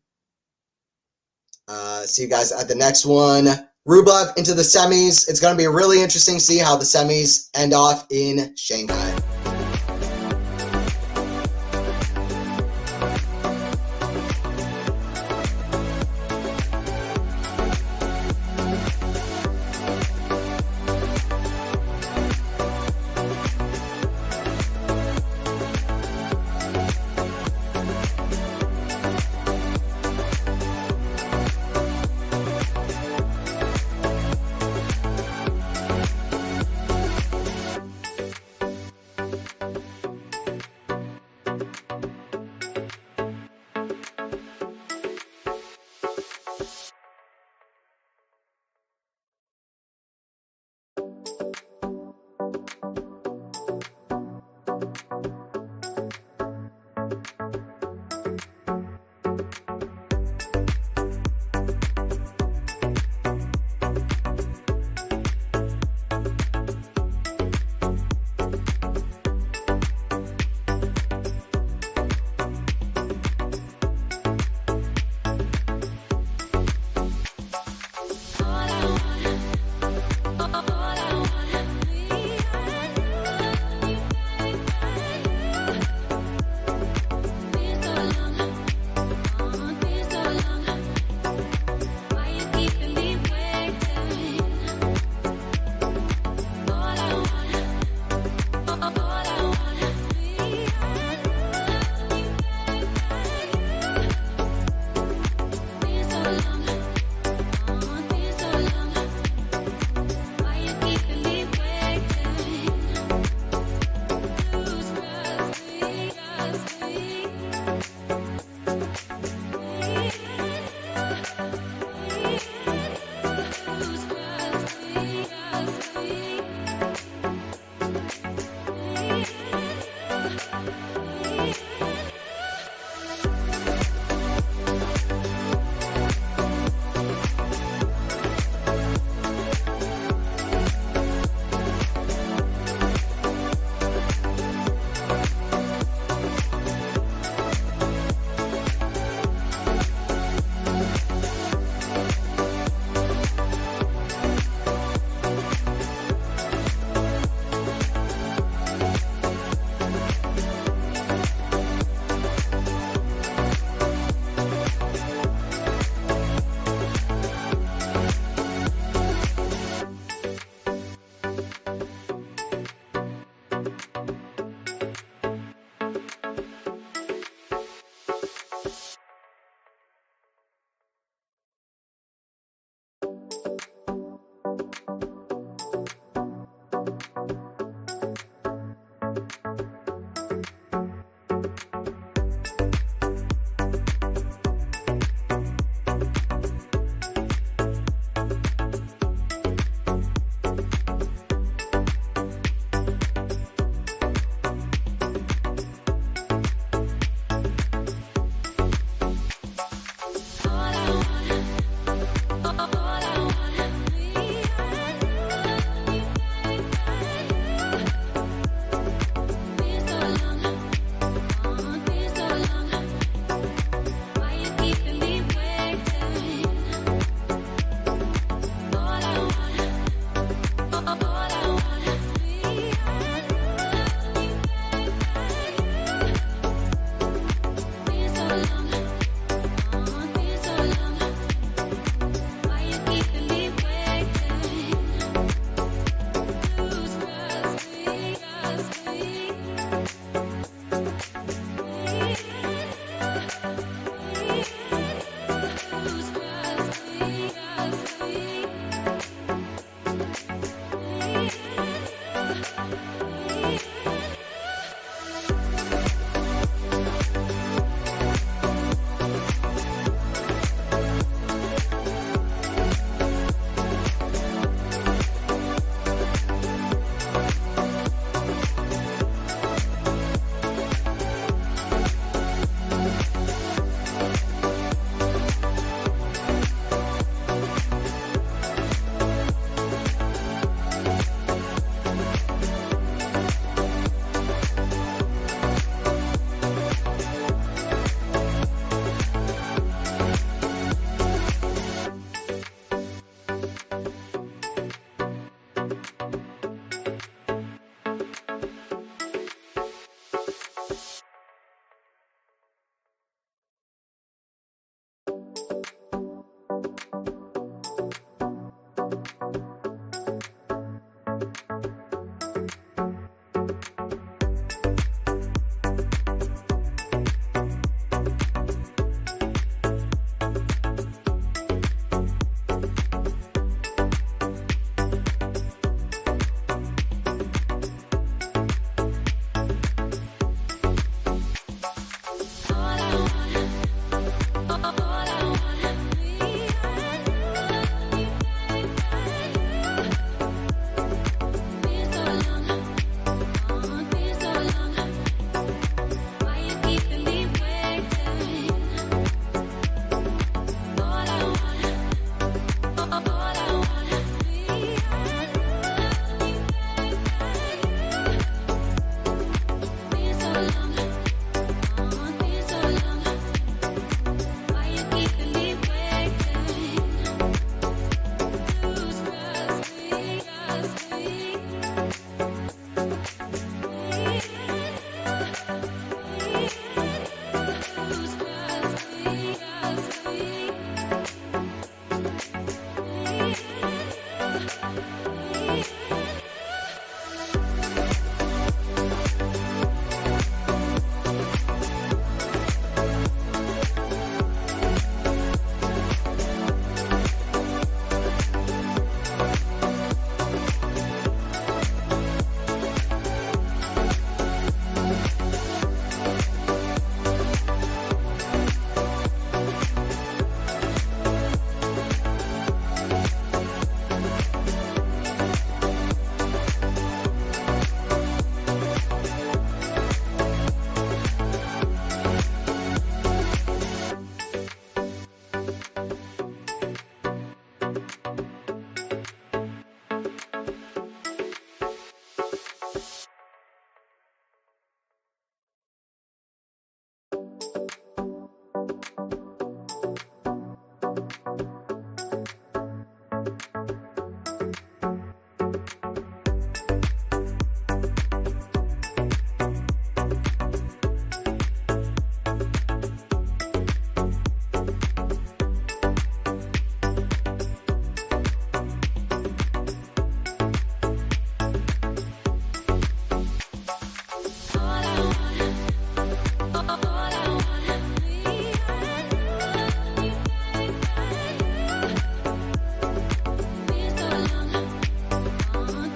Rublev into the semis. It's going to be really interesting to see how the semis end off in Shanghai.